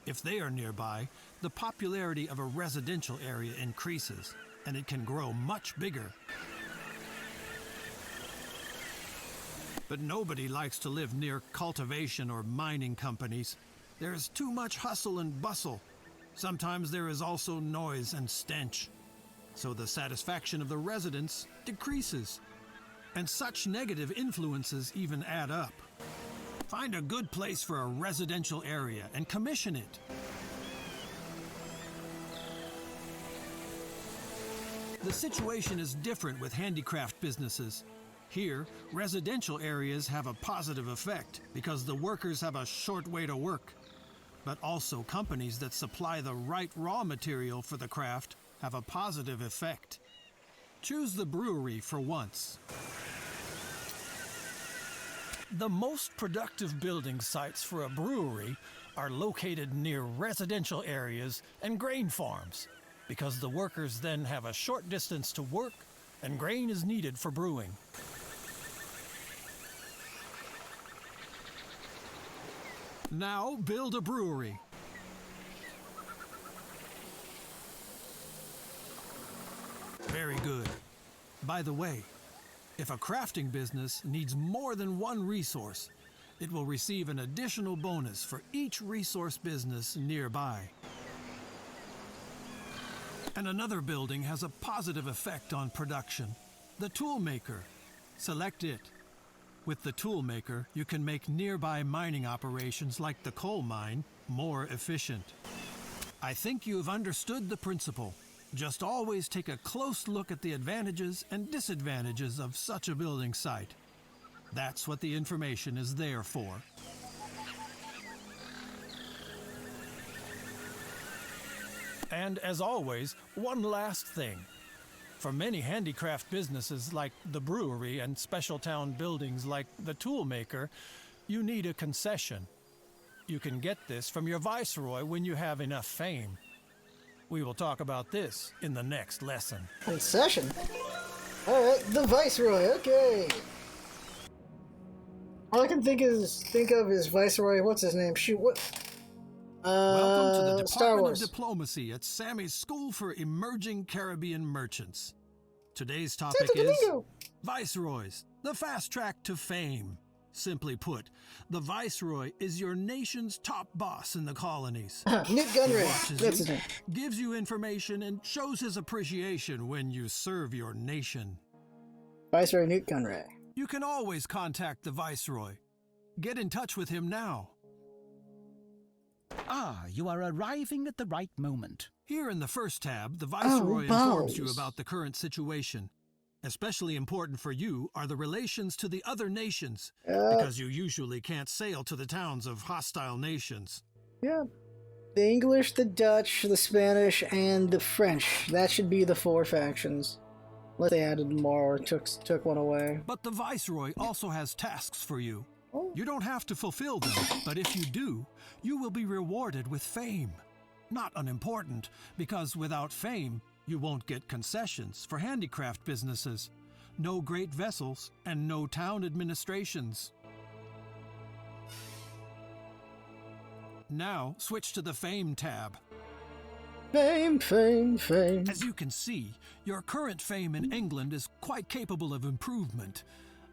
If they are nearby, the popularity of a residential area increases, and it can grow much bigger. But nobody likes to live near cultivation or mining companies. There is too much hustle and bustle. Sometimes there is also noise and stench. So the satisfaction of the residents decreases. And such negative influences even add up. Find a good place for a residential area and commission it. The situation is different with handicraft businesses. Here, residential areas have a positive effect because the workers have a short way to work. But also companies that supply the right raw material for the craft have a positive effect. Choose the brewery for once. The most productive building sites for a brewery are located near residential areas and grain farms, because the workers then have a short distance to work and grain is needed for brewing. Now build a brewery. Very good. By the way, if a crafting business needs more than one resource, it will receive an additional bonus for each resource business nearby. And another building has a positive effect on production. The tool maker. Select it. With the tool maker, you can make nearby mining operations like the coal mine more efficient. I think you've understood the principle. Just always take a close look at the advantages and disadvantages of such a building site. That's what the information is there for. And as always, one last thing. For many handicraft businesses like the brewery and special town buildings like the tool maker, you need a concession. You can get this from your viceroy when you have enough fame. We will talk about this in the next lesson. Concession? Alright, the Viceroy, okay. All I can think of is Viceroy, what's his name? Shoot, what? Welcome to the Star Department Wars. of Diplomacy at Sammy's School for Emerging Caribbean Merchants. Today's topic is Viceroys, the fast track to fame. Simply put, the Viceroy is your nation's top boss in the colonies. Newt Gunray, Watches that's you, his name. gives you information, and shows his appreciation when you serve your nation. Viceroy Newt Gunray. You can always contact the Viceroy. Get in touch with him now. Ah, you are arriving at the right moment. Here in the first tab, the Viceroy informs you balls. about the current situation. Especially important for you are the relations to the other nations, because you usually can't sail to the towns of hostile nations. Yeah. The English, the Dutch, the Spanish, and the French. That should be the 4 factions. Unless they added more or took one away. But the Viceroy also has tasks for you. Oh. You don't have to fulfill them, but if you do, you will be rewarded with fame. Not unimportant, because without fame, you won't get concessions for handicraft businesses, no great vessels, and no town administrations. Now, switch to the Fame tab. Fame, fame, fame. As you can see, your current fame in England is quite capable of improvement,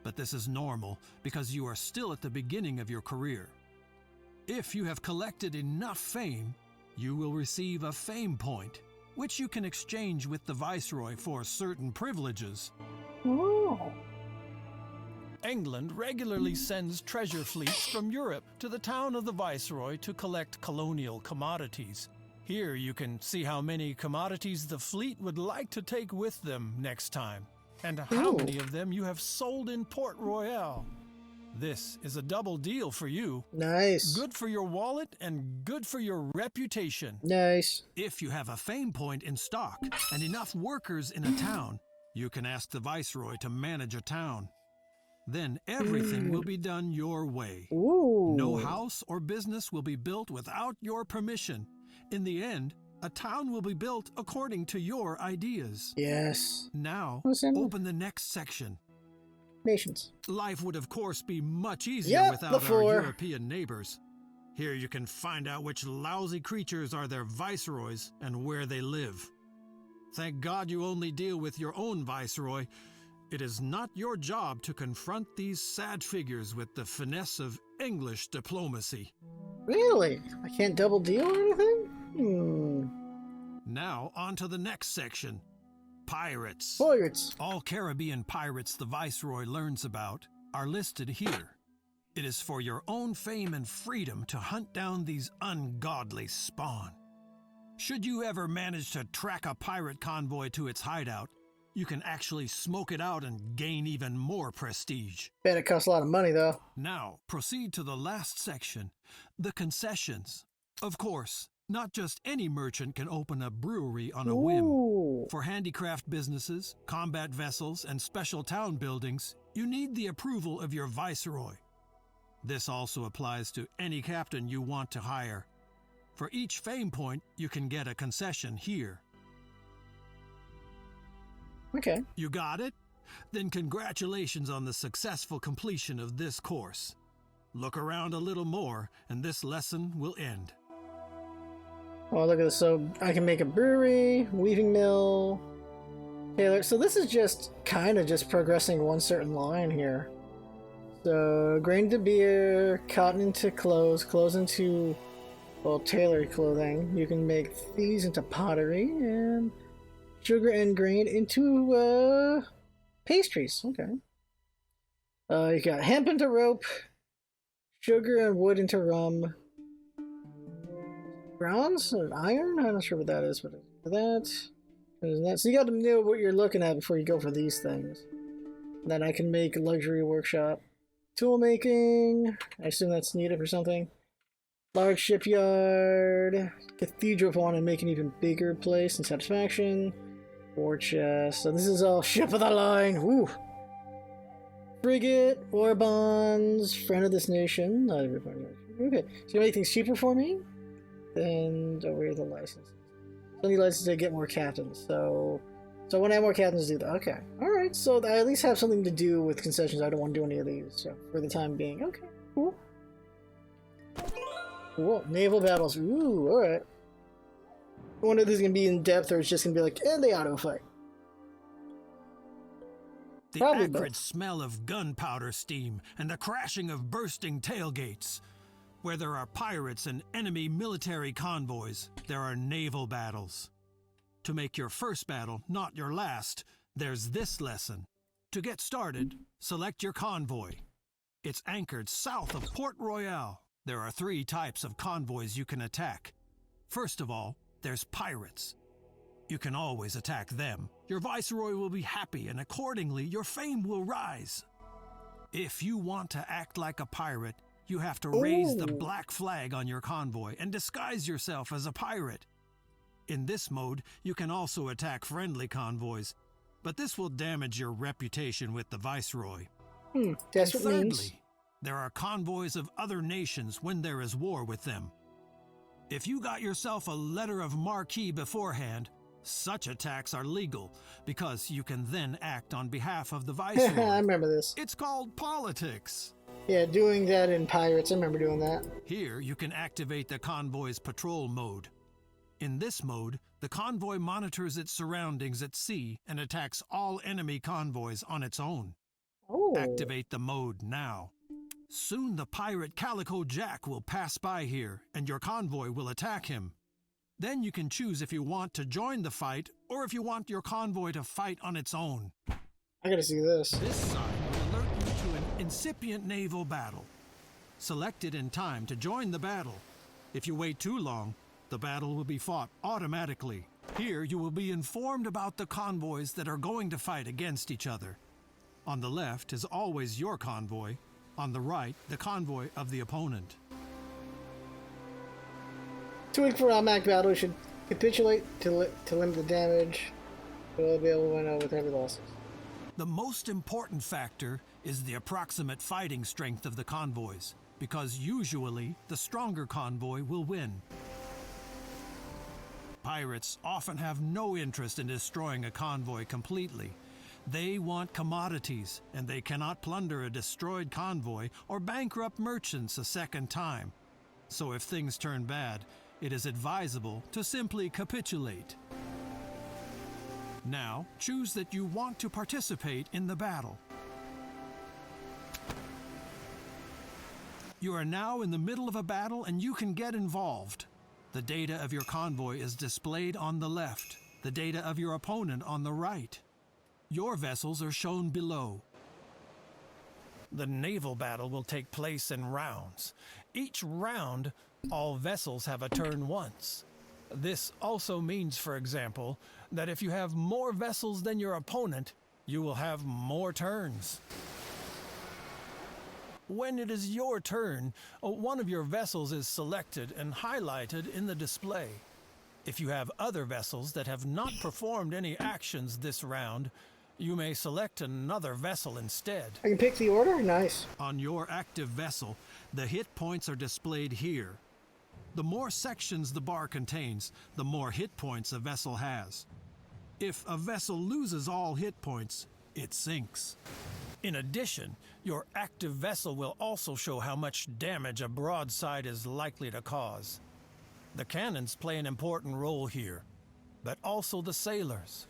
but this is normal because you are still at the beginning of your career. If you have collected enough fame, you will receive a fame point, which you can exchange with the Viceroy for certain privileges. Oh. England regularly sends treasure fleets from Europe to the town of the Viceroy to collect colonial commodities. Here you can see how many commodities the fleet would like to take with them next time, and how many of them you have sold in Port Royale. This is a double deal for you. Nice. Good for your wallet and good for your reputation. Nice. If you have a fame point in stock and enough workers in a town, you can ask the Viceroy to manage a town. Then everything will be done your way. Ooh. No house or business will be built without your permission. In the end, a town will be built according to your ideas. Yes. Now, Listen. open the next section. Nations. Life would of course be much easier Yep, without the our 4. European neighbors. Here you can find out which lousy creatures are their viceroys and where they live. Thank God you only deal with your own viceroy. It is not your job to confront these sad figures with the finesse of English diplomacy. Really? I can't double deal or anything? Now, on to the next section. Pirates. Pirates. All Caribbean pirates the Viceroy learns about are listed here. It is for your own fame and freedom to hunt down these ungodly spawn. Should you ever manage to track a pirate convoy to its hideout, you can actually smoke it out and gain even more prestige. Bet it costs a lot of money, though. Now, proceed to the last section, the concessions. Of course, not just any merchant can open a brewery on a whim. Ooh. For handicraft businesses, combat vessels, and special town buildings, you need the approval of your Viceroy. This also applies to any captain you want to hire. For each fame point, you can get a concession here. Okay. You got it? Then congratulations on the successful completion of this course. Look around a little more, and this lesson will end. Oh, look at this. So I can make a brewery, weaving mill, tailor. So this is just kind of just progressing one certain line here. So grain into beer, cotton into clothes, clothes into, well, tailored clothing. You can make these into pottery, and sugar and grain into pastries. Okay. You got hemp into rope, sugar and wood into rum. Bronze or iron? I'm not sure what that is, but that. So you got to know what you're looking at before you go for these things. And then I can make a luxury workshop. Tool making. I assume that's needed for something. Large shipyard. Cathedral if I want to make an even bigger place and satisfaction. War chest. So this is all ship of the line. Woo! Frigate, war bonds, friend of this nation. Not everybody. Okay, so you make things cheaper for me? Then over here the licenses. So he likes to get more captains. So when I have more captains, do that. Okay. All right. So I at least have something to do with concessions. I don't want to do any of these. So for the time being, okay, cool. Cool. Naval battles. Ooh. All right. I wonder if this is gonna be in depth or it's just gonna be like, and they auto fight. The Probably acrid both. smell of gunpowder steam and the crashing of bursting tailgates. Where there are pirates and enemy military convoys, there are naval battles. To make your first battle not your last, there's this lesson. To get started, select your convoy. It's anchored south of Port Royale. There are 3 types of convoys you can attack. First of all, there's pirates. You can always attack them. Your viceroy will be happy and accordingly your fame will rise. If you want to act like a pirate, you have to raise the black flag on your convoy and disguise yourself as a pirate. In this mode, you can also attack friendly convoys, but this will damage your reputation with the viceroy. That's And what it means. thirdly, there are convoys of other nations when there is war with them. If you got yourself a letter of marque beforehand, such attacks are legal because you can then act on behalf of the I viceroy. remember this. It's called politics. Yeah, doing that in Pirates. I remember doing that. Here you can activate the convoy's patrol mode. In this mode, the convoy monitors its surroundings at sea and attacks all enemy convoys on its own. Oh. Activate the mode now. Soon the pirate Calico Jack will pass by here and your convoy will attack him. Then you can choose if you want to join the fight or if you want your convoy to fight on its own. I gotta see this. This sign will alert you to an incipient naval battle. Select it in time to join the battle. If you wait too long, the battle will be fought automatically. Here you will be informed about the convoys that are going to fight against each other. On the left is always your convoy. On the right, the convoy of the opponent. 2 weeks for automatic battle, we should capitulate to limit the damage. We'll be able to win with heavy losses. The most important factor is the approximate fighting strength of the convoys, because usually the stronger convoy will win. Pirates often have no interest in destroying a convoy completely. They want commodities, and they cannot plunder a destroyed convoy or bankrupt merchants a second time. So if things turn bad, it is advisable to simply capitulate. Now, choose that you want to participate in the battle. You are now in the middle of a battle and you can get involved. The data of your convoy is displayed on the left, the data of your opponent on the right. Your vessels are shown below. The naval battle will take place in rounds. Each round, all vessels have a turn once. This also means, for example, that if you have more vessels than your opponent, you will have more turns. When it is your turn, one of your vessels is selected and highlighted in the display. If you have other vessels that have not performed any actions this round, you may select another vessel instead. I can pick the order? Nice. On your active vessel, the hit points are displayed here. The more sections the bar contains, the more hit points a vessel has. If a vessel loses all hit points, it sinks. In addition, your active vessel will also show how much damage a broadside is likely to cause. The cannons play an important role here, but also the sailors.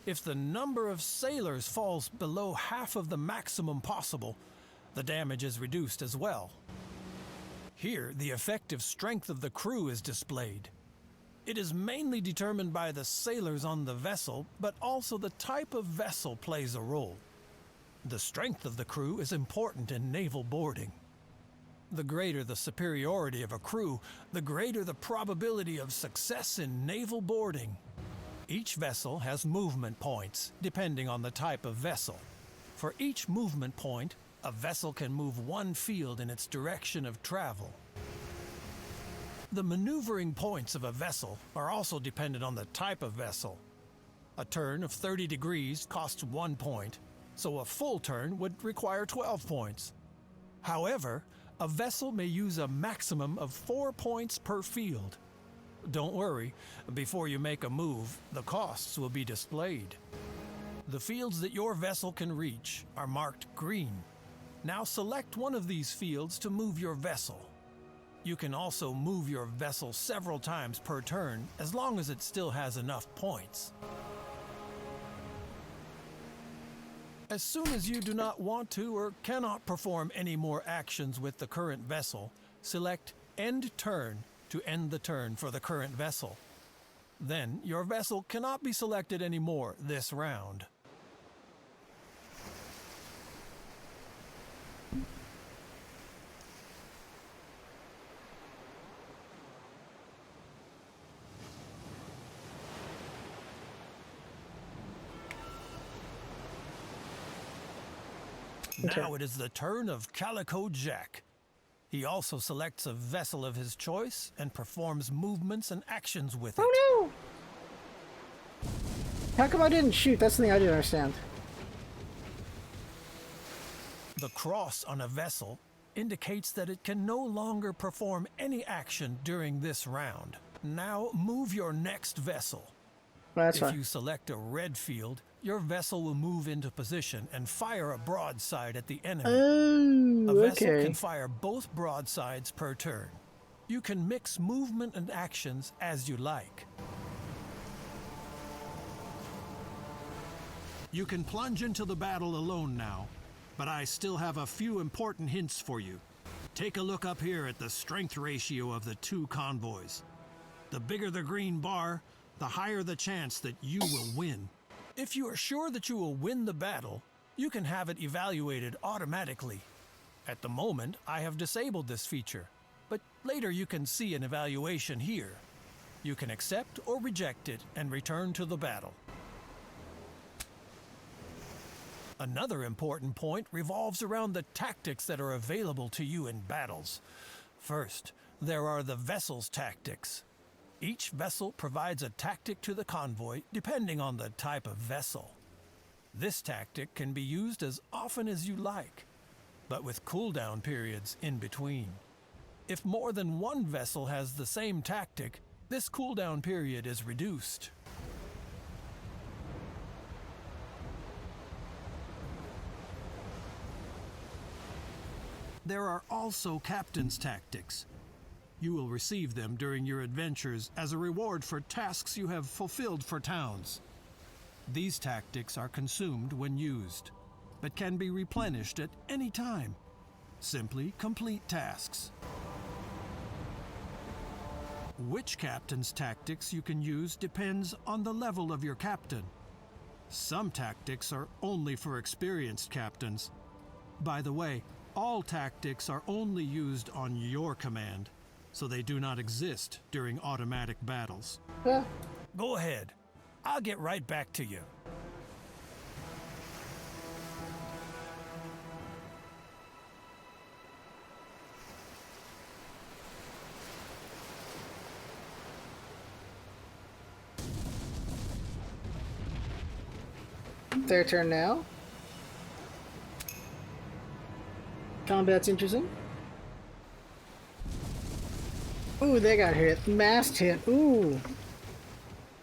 If the number of sailors falls below half of the maximum possible, the damage is reduced as well. Here, the effective strength of the crew is displayed. It is mainly determined by the sailors on the vessel, but also the type of vessel plays a role. The strength of the crew is important in naval boarding. The greater the superiority of a crew, the greater the probability of success in naval boarding. Each vessel has movement points, depending on the type of vessel. For each movement point, a vessel can move one field in its direction of travel. The maneuvering points of a vessel are also dependent on the type of vessel. A turn of 30 degrees costs 1 point, so a full turn would require 12 points. However, a vessel may use a maximum of 4 points per field. don't worry. Before you make a move, the costs will be displayed. The fields that your vessel can reach are marked green. Now select one of these fields to move your vessel. You can also move your vessel several times per turn as long as it still has enough points. As soon as you do not want to or cannot perform any more actions with the current vessel, select End Turn to end the turn for the current vessel. Then your vessel cannot be selected anymore this round. Okay. Now it is the turn of Calico Jack. He also selects a vessel of his choice and performs movements and actions with it. Oh no! How come I didn't shoot? That's the thing I didn't understand. The cross on a vessel indicates that it can no longer perform any action during this round. Now move your next vessel. That's If fine. you select a red field, your vessel will move into position and fire a broadside at the enemy. Oh, A vessel okay. can fire both broadsides per turn. You can mix movement and actions as you like. You can plunge into the battle alone now, but I still have a few important hints for you. Take a look up here at the strength ratio of the two convoys. The bigger the green bar, the higher the chance that you will win. If you are sure that you will win the battle, you can have it evaluated automatically. At the moment, I have disabled this feature, but later you can see an evaluation here. You can accept or reject it and return to the battle. Another important point revolves around the tactics that are available to you in battles. First, there are the vessel's tactics. Each vessel provides a tactic to the convoy depending on the type of vessel. This tactic can be used as often as you like, but with cooldown periods in between. If more than one vessel has the same tactic, this cooldown period is reduced. There are also captain's tactics. You will receive them during your adventures as a reward for tasks you have fulfilled for towns. These tactics are consumed when used, but can be replenished at any time. Simply complete tasks. Which captain's tactics you can use depends on the level of your captain. Some tactics are only for experienced captains. By the way, all tactics are only used on your command, so they do not exist during automatic battles. Yeah. Go ahead. I'll get right back to you. Their turn now. Combat's interesting. Ooh, they got hit. Mast hit. Ooh.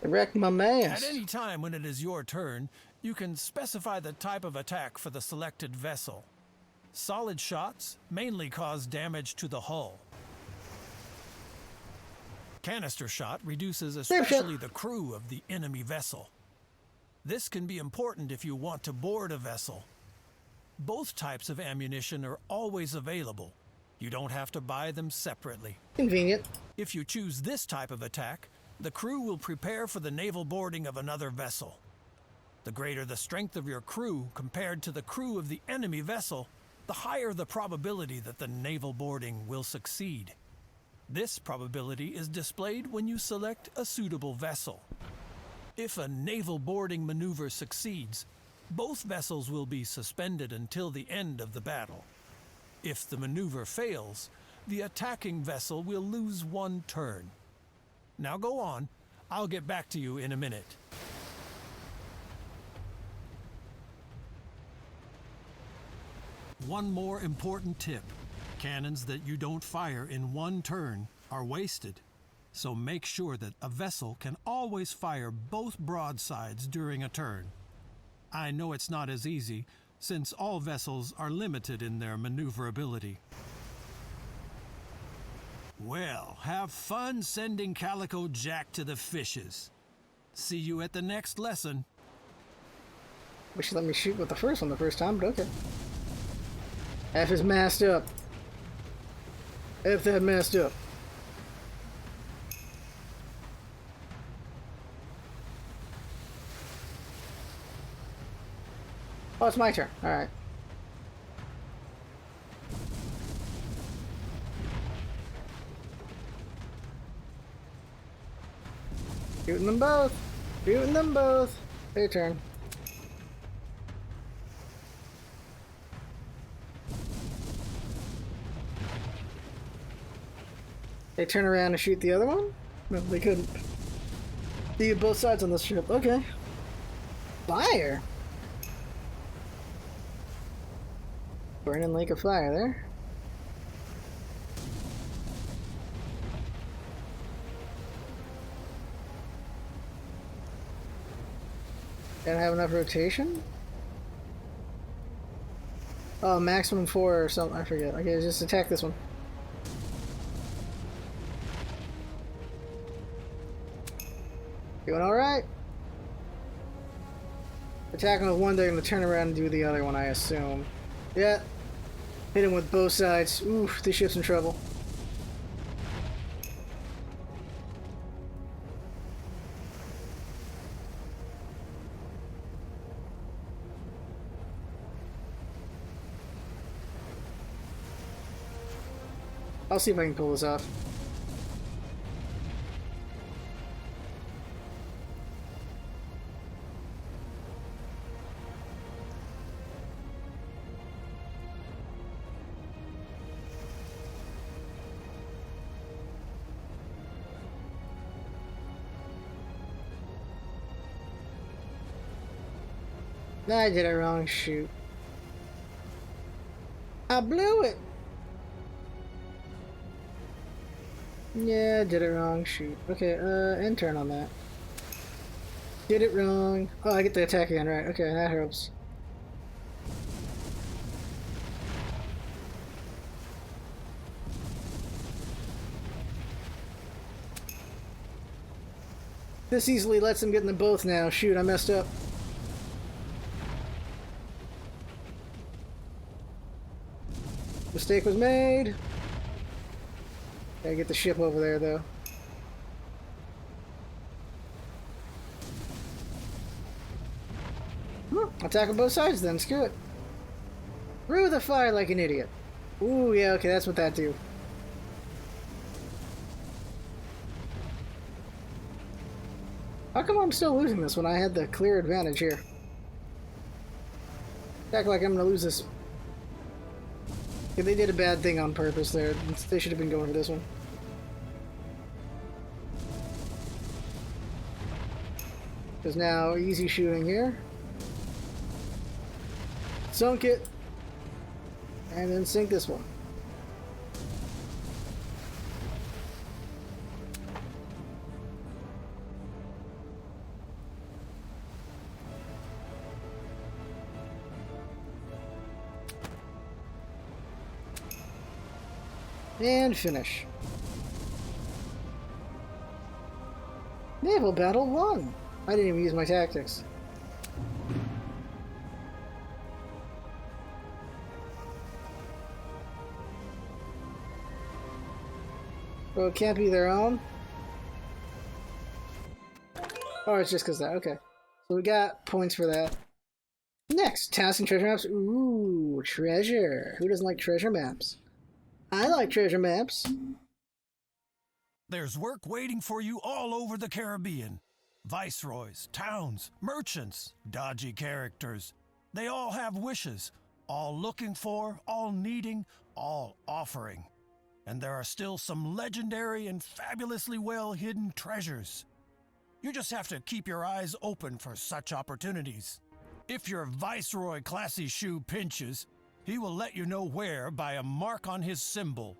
They wrecked my At mast. any time when it is your turn, you can specify the type of attack for the selected vessel. Solid shots mainly cause damage to the hull. Canister shot reduces especially the crew of the enemy vessel. This can be important if you want to board a vessel. Both types of ammunition are always available. You don't have to buy them separately. Convenient. If you choose this type of attack, the crew will prepare for the naval boarding of another vessel. The greater the strength of your crew compared to the crew of the enemy vessel, the higher the probability that the naval boarding will succeed. This probability is displayed when you select a suitable vessel. If a naval boarding maneuver succeeds, both vessels will be suspended until the end of the battle. If the maneuver fails, the attacking vessel will lose one turn. Now go on. I'll get back to you in a minute. One more important tip. Cannons that you don't fire in one turn are wasted. so make sure that a vessel can always fire both broadsides during a turn. I know it's not as easy, since all vessels are limited in their maneuverability. Well, have fun sending Calico Jack to the fishes. See you at the next lesson. Wish you let me shoot with the first one the first time, but okay. F is masked up. F that masked up. Oh, it's my turn. Alright. Shooting them both. Shooting them both. Their turn. They turn around and shoot the other one? No, they couldn't. They get both sides on this ship. Okay. Fire! Burning lake of fire there. Don't have enough rotation? Oh, maximum 4 or something. I forget. Okay, just attack this one. Doing alright? Attacking with one, they're going to turn around and do the other one, I assume. Yeah. Hit him with both sides. Oof, this ship's in trouble. I'll see if I can pull this off. No, I did it wrong. Shoot. I blew it. Yeah, I did it wrong. Shoot. Okay, end turn on that. Did it wrong. Oh, I get the attack again, right. Okay, that helps. This easily lets them get in them both now. Shoot, I messed up. Mistake was made. Gotta get the ship over there, though. Attack on both sides, then. Screw it. Through the fire like an idiot. Ooh, yeah, okay, that's what that do. How come I'm still losing this when I had the clear advantage here? Act like I'm gonna lose this. Yeah, they did a bad thing on purpose there. They should have been going for this one. Because now, easy shooting here. Sunk it. And then sink this one. And finish. Naval Battle 1. I didn't even use my tactics. Oh, it can't be their own? Oh, it's just because that. Okay. So we got points for that. Next, tasks and treasure maps. Ooh, treasure. Who doesn't like treasure maps? I like treasure maps. There's work waiting for you all over the Caribbean. Viceroys, towns, merchants, dodgy characters. They all have wishes, all looking for, all needing, all offering. And there are still some legendary and fabulously well-hidden treasures. You just have to keep your eyes open for such opportunities. If your Viceroy classy shoe pinches, he will let you know where by a mark on his symbol.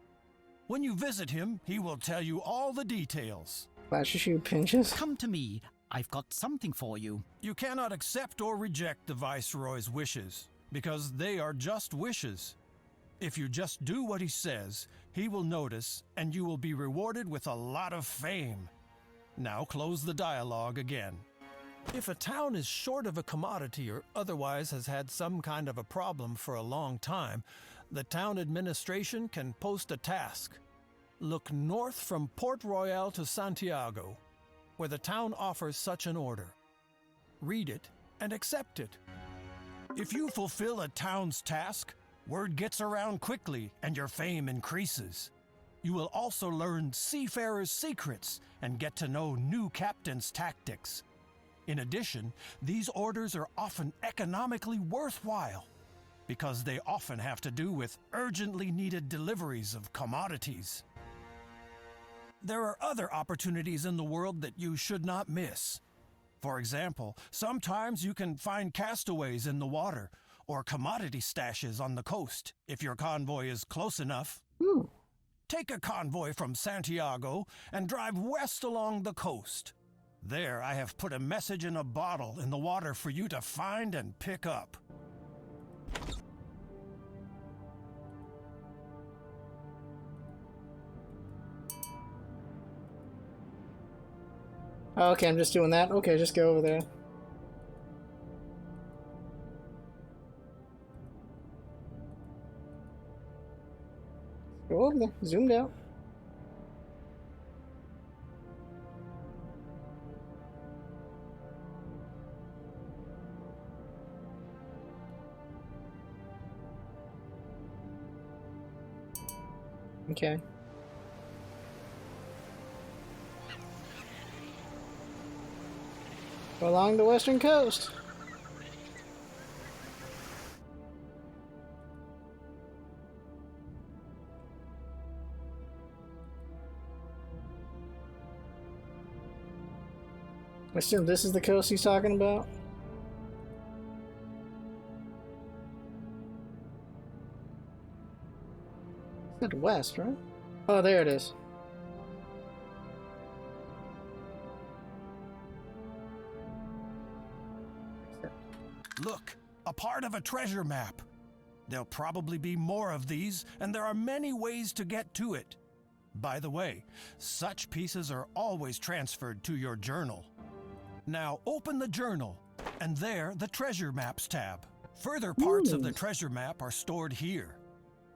When you visit him, he will tell you all the details. Flash your shoe pinches. Come to me. I've got something for you. You cannot accept or reject the Viceroy's wishes, because they are just wishes. If you just do what he says, he will notice, and you will be rewarded with a lot of fame. Now close the dialogue again. If a town is short of a commodity or otherwise has had some kind of a problem for a long time, the town administration can post a task. Look north from Port Royale to Santiago, where the town offers such an order. Read it and accept it. If you fulfill a town's task, word gets around quickly and your fame increases. You will also learn seafarers' secrets and get to know new captains' tactics. In addition, these orders are often economically worthwhile because they often have to do with urgently needed deliveries of commodities. There are other opportunities in the world that you should not miss. For example, sometimes you can find castaways in the water or commodity stashes on the coast if your convoy is close enough. Take a convoy from Santiago and drive west along the coast. There I have put a message in a bottle in the water for you to find and pick up. Okay, I'm just doing that. Okay, just go over there. Go over there. Zoomed out. Okay. Along the western coast. I assume this is the coast he's talking about. It's at west, right? Oh, there it is. Look, a part of a treasure map. There'll probably be more of these, and there are many ways to get to it. By the way, such pieces are always transferred to your journal. Now open the journal, and there the treasure maps tab. Further parts of the treasure map are stored here.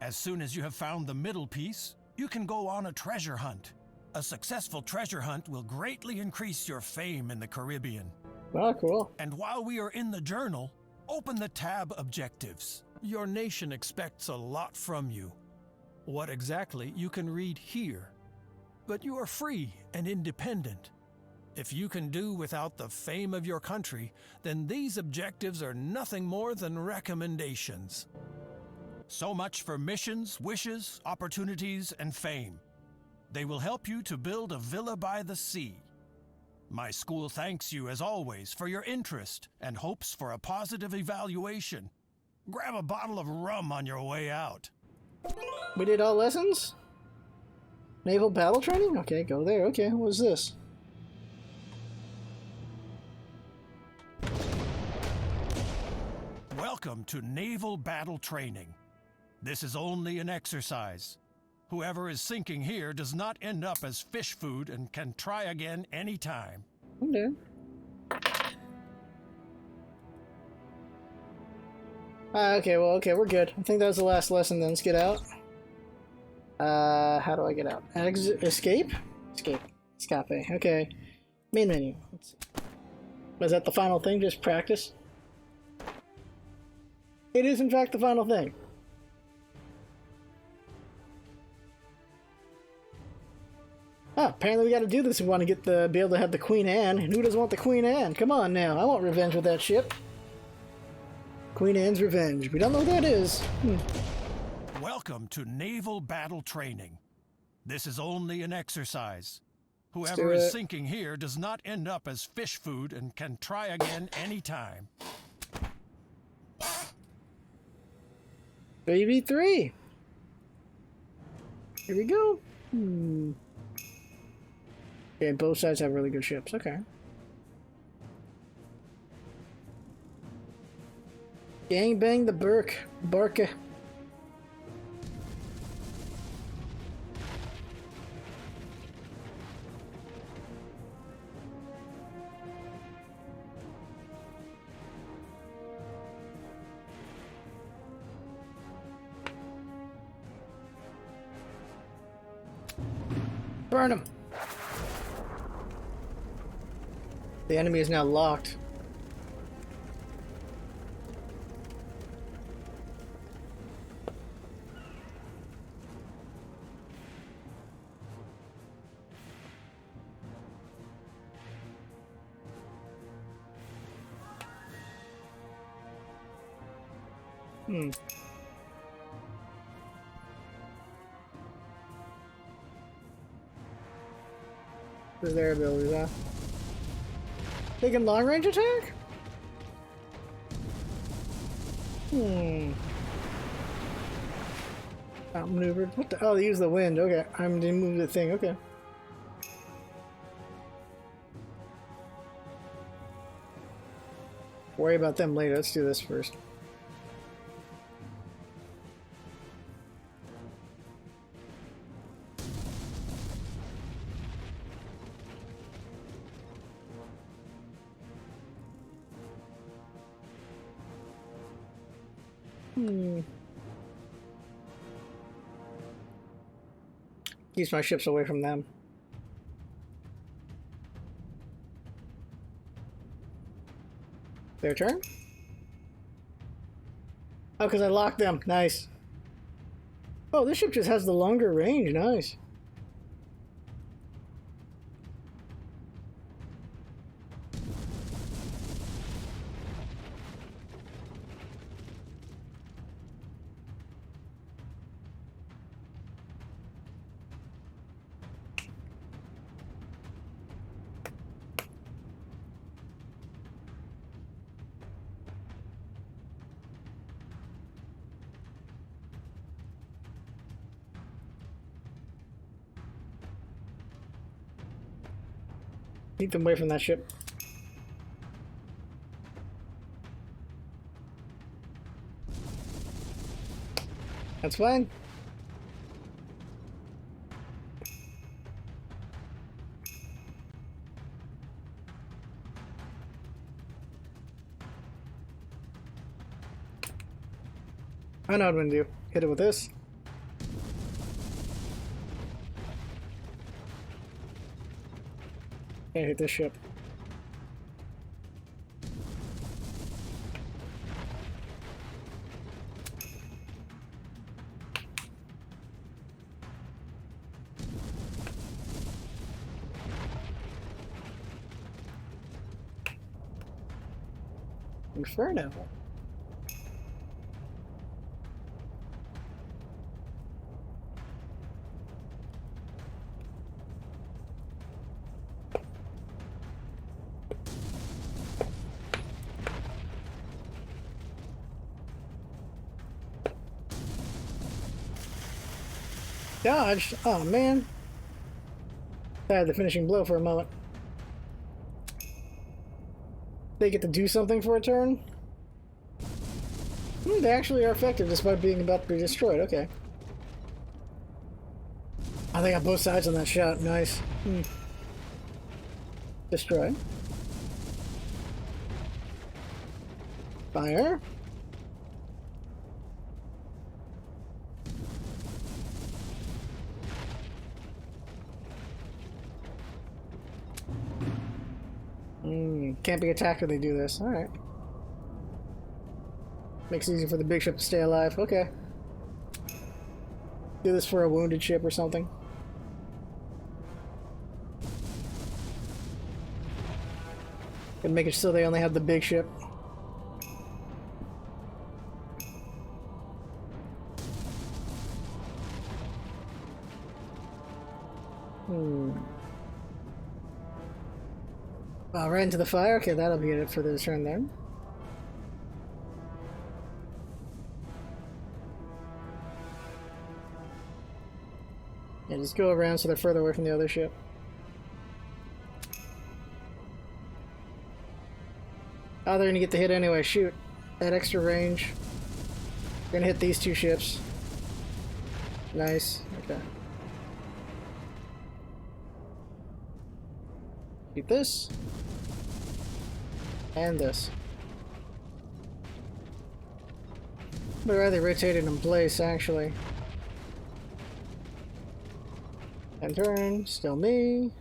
As soon as you have found the middle piece, you can go on a treasure hunt. A successful treasure hunt will greatly increase your fame in the Caribbean. Oh, cool. And while we are in the journal, open the tab Objectives. Your nation expects a lot from you. What exactly you can read here. But you are free and independent. If you can do without the fame of your country, then these objectives are nothing more than recommendations. So much for missions, wishes, opportunities, and fame. They will help you to build a villa by the sea. My school thanks you, as always, for your interest and hopes for a positive evaluation. Grab a bottle of rum on your way out. We did all lessons? Naval Battle Training? Okay, go there. Okay, what is this? Welcome to Naval Battle Training. This is only an exercise. Whoever is sinking here does not end up as fish food and can try again anytime. Okay. Okay, well, okay, we're good. I think that was the last lesson then. Let's get out. How do I get out? Escape? Escape. Escape. Okay. Main menu. Let's see. Was that the final thing? Just practice? It is, in fact, the final thing. Oh, apparently we gotta do this if we want to get be able to have the Queen Anne. And who doesn't want the Queen Anne? Come on now, I want revenge with that ship. Queen Anne's Revenge. We don't know what that is. Welcome to Naval Battle Training. This is only an exercise. Whoever is sinking here does not end up as fish food and can try again anytime. 3v3. Here we go. Okay, both sides have really good ships. Okay. Gang bang the Barca. Burn him! The enemy is now locked. What's their abilities, huh? They can long range attack? Outmaneuvered. What the? Oh, they use the wind. Okay. I'm gonna move the thing. Okay. Worry about them later. Let's do this first. Keeps my ships away from them. Their turn? Oh, because I locked them. Nice. Oh, this ship just has the longer range. Nice. Keep them away from that ship. That's fine. I know what I'm gonna do. Hit it with this. Can't hit this ship. Inferno. Dodged? Oh man. I had the finishing blow for a moment. They get to do something for a turn? They actually are effective despite being about to be destroyed. Okay. Oh, they got both sides on that shot. Nice. Destroy. Fire. Can't be attacked when they do this. Alright. Makes it easy for the big ship to stay alive. Okay. Do this for a wounded ship or something. And make it so they only have the big ship. Right into the fire? Okay, that'll be it for the turn there. just go around so they're further away from the other ship. Oh, they're gonna get the hit anyway. Shoot. That extra range. We're gonna hit these two ships. Nice. Okay. Shoot this. And this. But rather rotated in place, actually. And turn. Still me.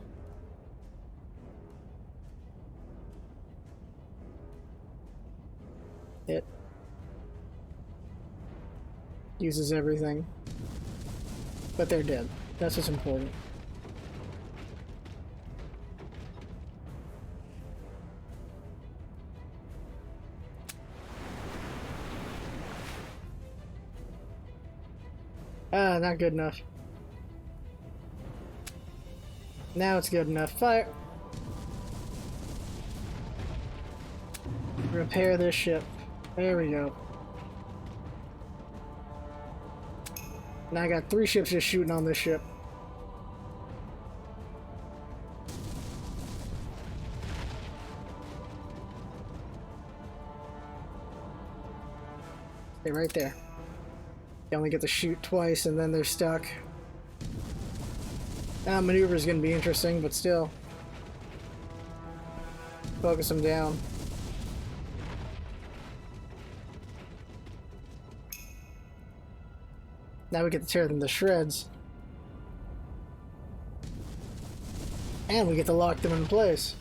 Hit. Uses everything. But they're dead. That's what's important. Ah, not good enough. Now it's good enough. Fire! Repair this ship. There we go. Now I got 3 ships just shooting on this ship. Stay right there. You only get to shoot twice and then they're stuck. Maneuver is going to be interesting, but still. Focus them down. Now we get to tear them to shreds. And we get to lock them in place.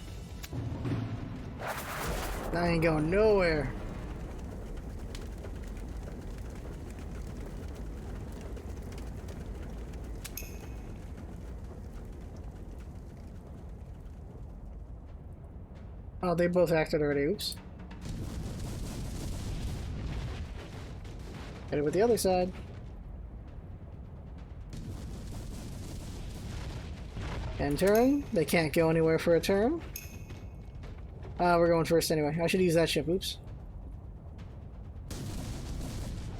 I ain't going nowhere. Oh, they both acted already. Oops. Hit it with the other side. And turn. They can't go anywhere for a turn. We're going first anyway. I should use that ship. Oops.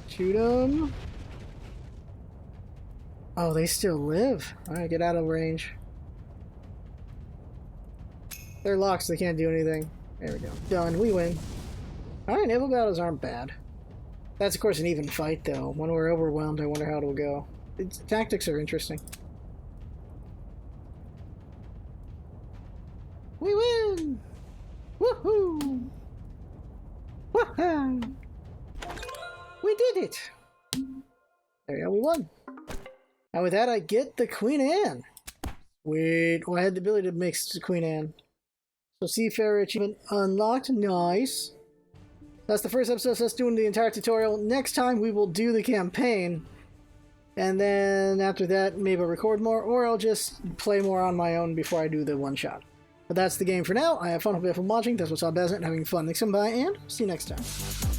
Shoot them. Oh, they still live. Alright, get out of range. They're locked, so they can't do anything. There we go. Done. We win. Alright, naval battles aren't bad. That's, of course, an even fight, though. When we're overwhelmed, I wonder how it'll go. Its tactics are interesting. We win! Woohoo! Woohoo! We did it! There we go, we won. Now with that, I get the Queen Anne. Wait, oh, I had the ability to mix the Queen Anne. So Seafarer achievement unlocked. Nice. That's the first episode of us doing the entire tutorial. Next time we will do the campaign. And then after that, maybe I'll record more, or I'll just play more on my own before I do the one-shot. But that's the game for now. I have fun. Hope you have fun watching. That's what's up, Bezant, having fun. Thanks for coming by, and see you next time.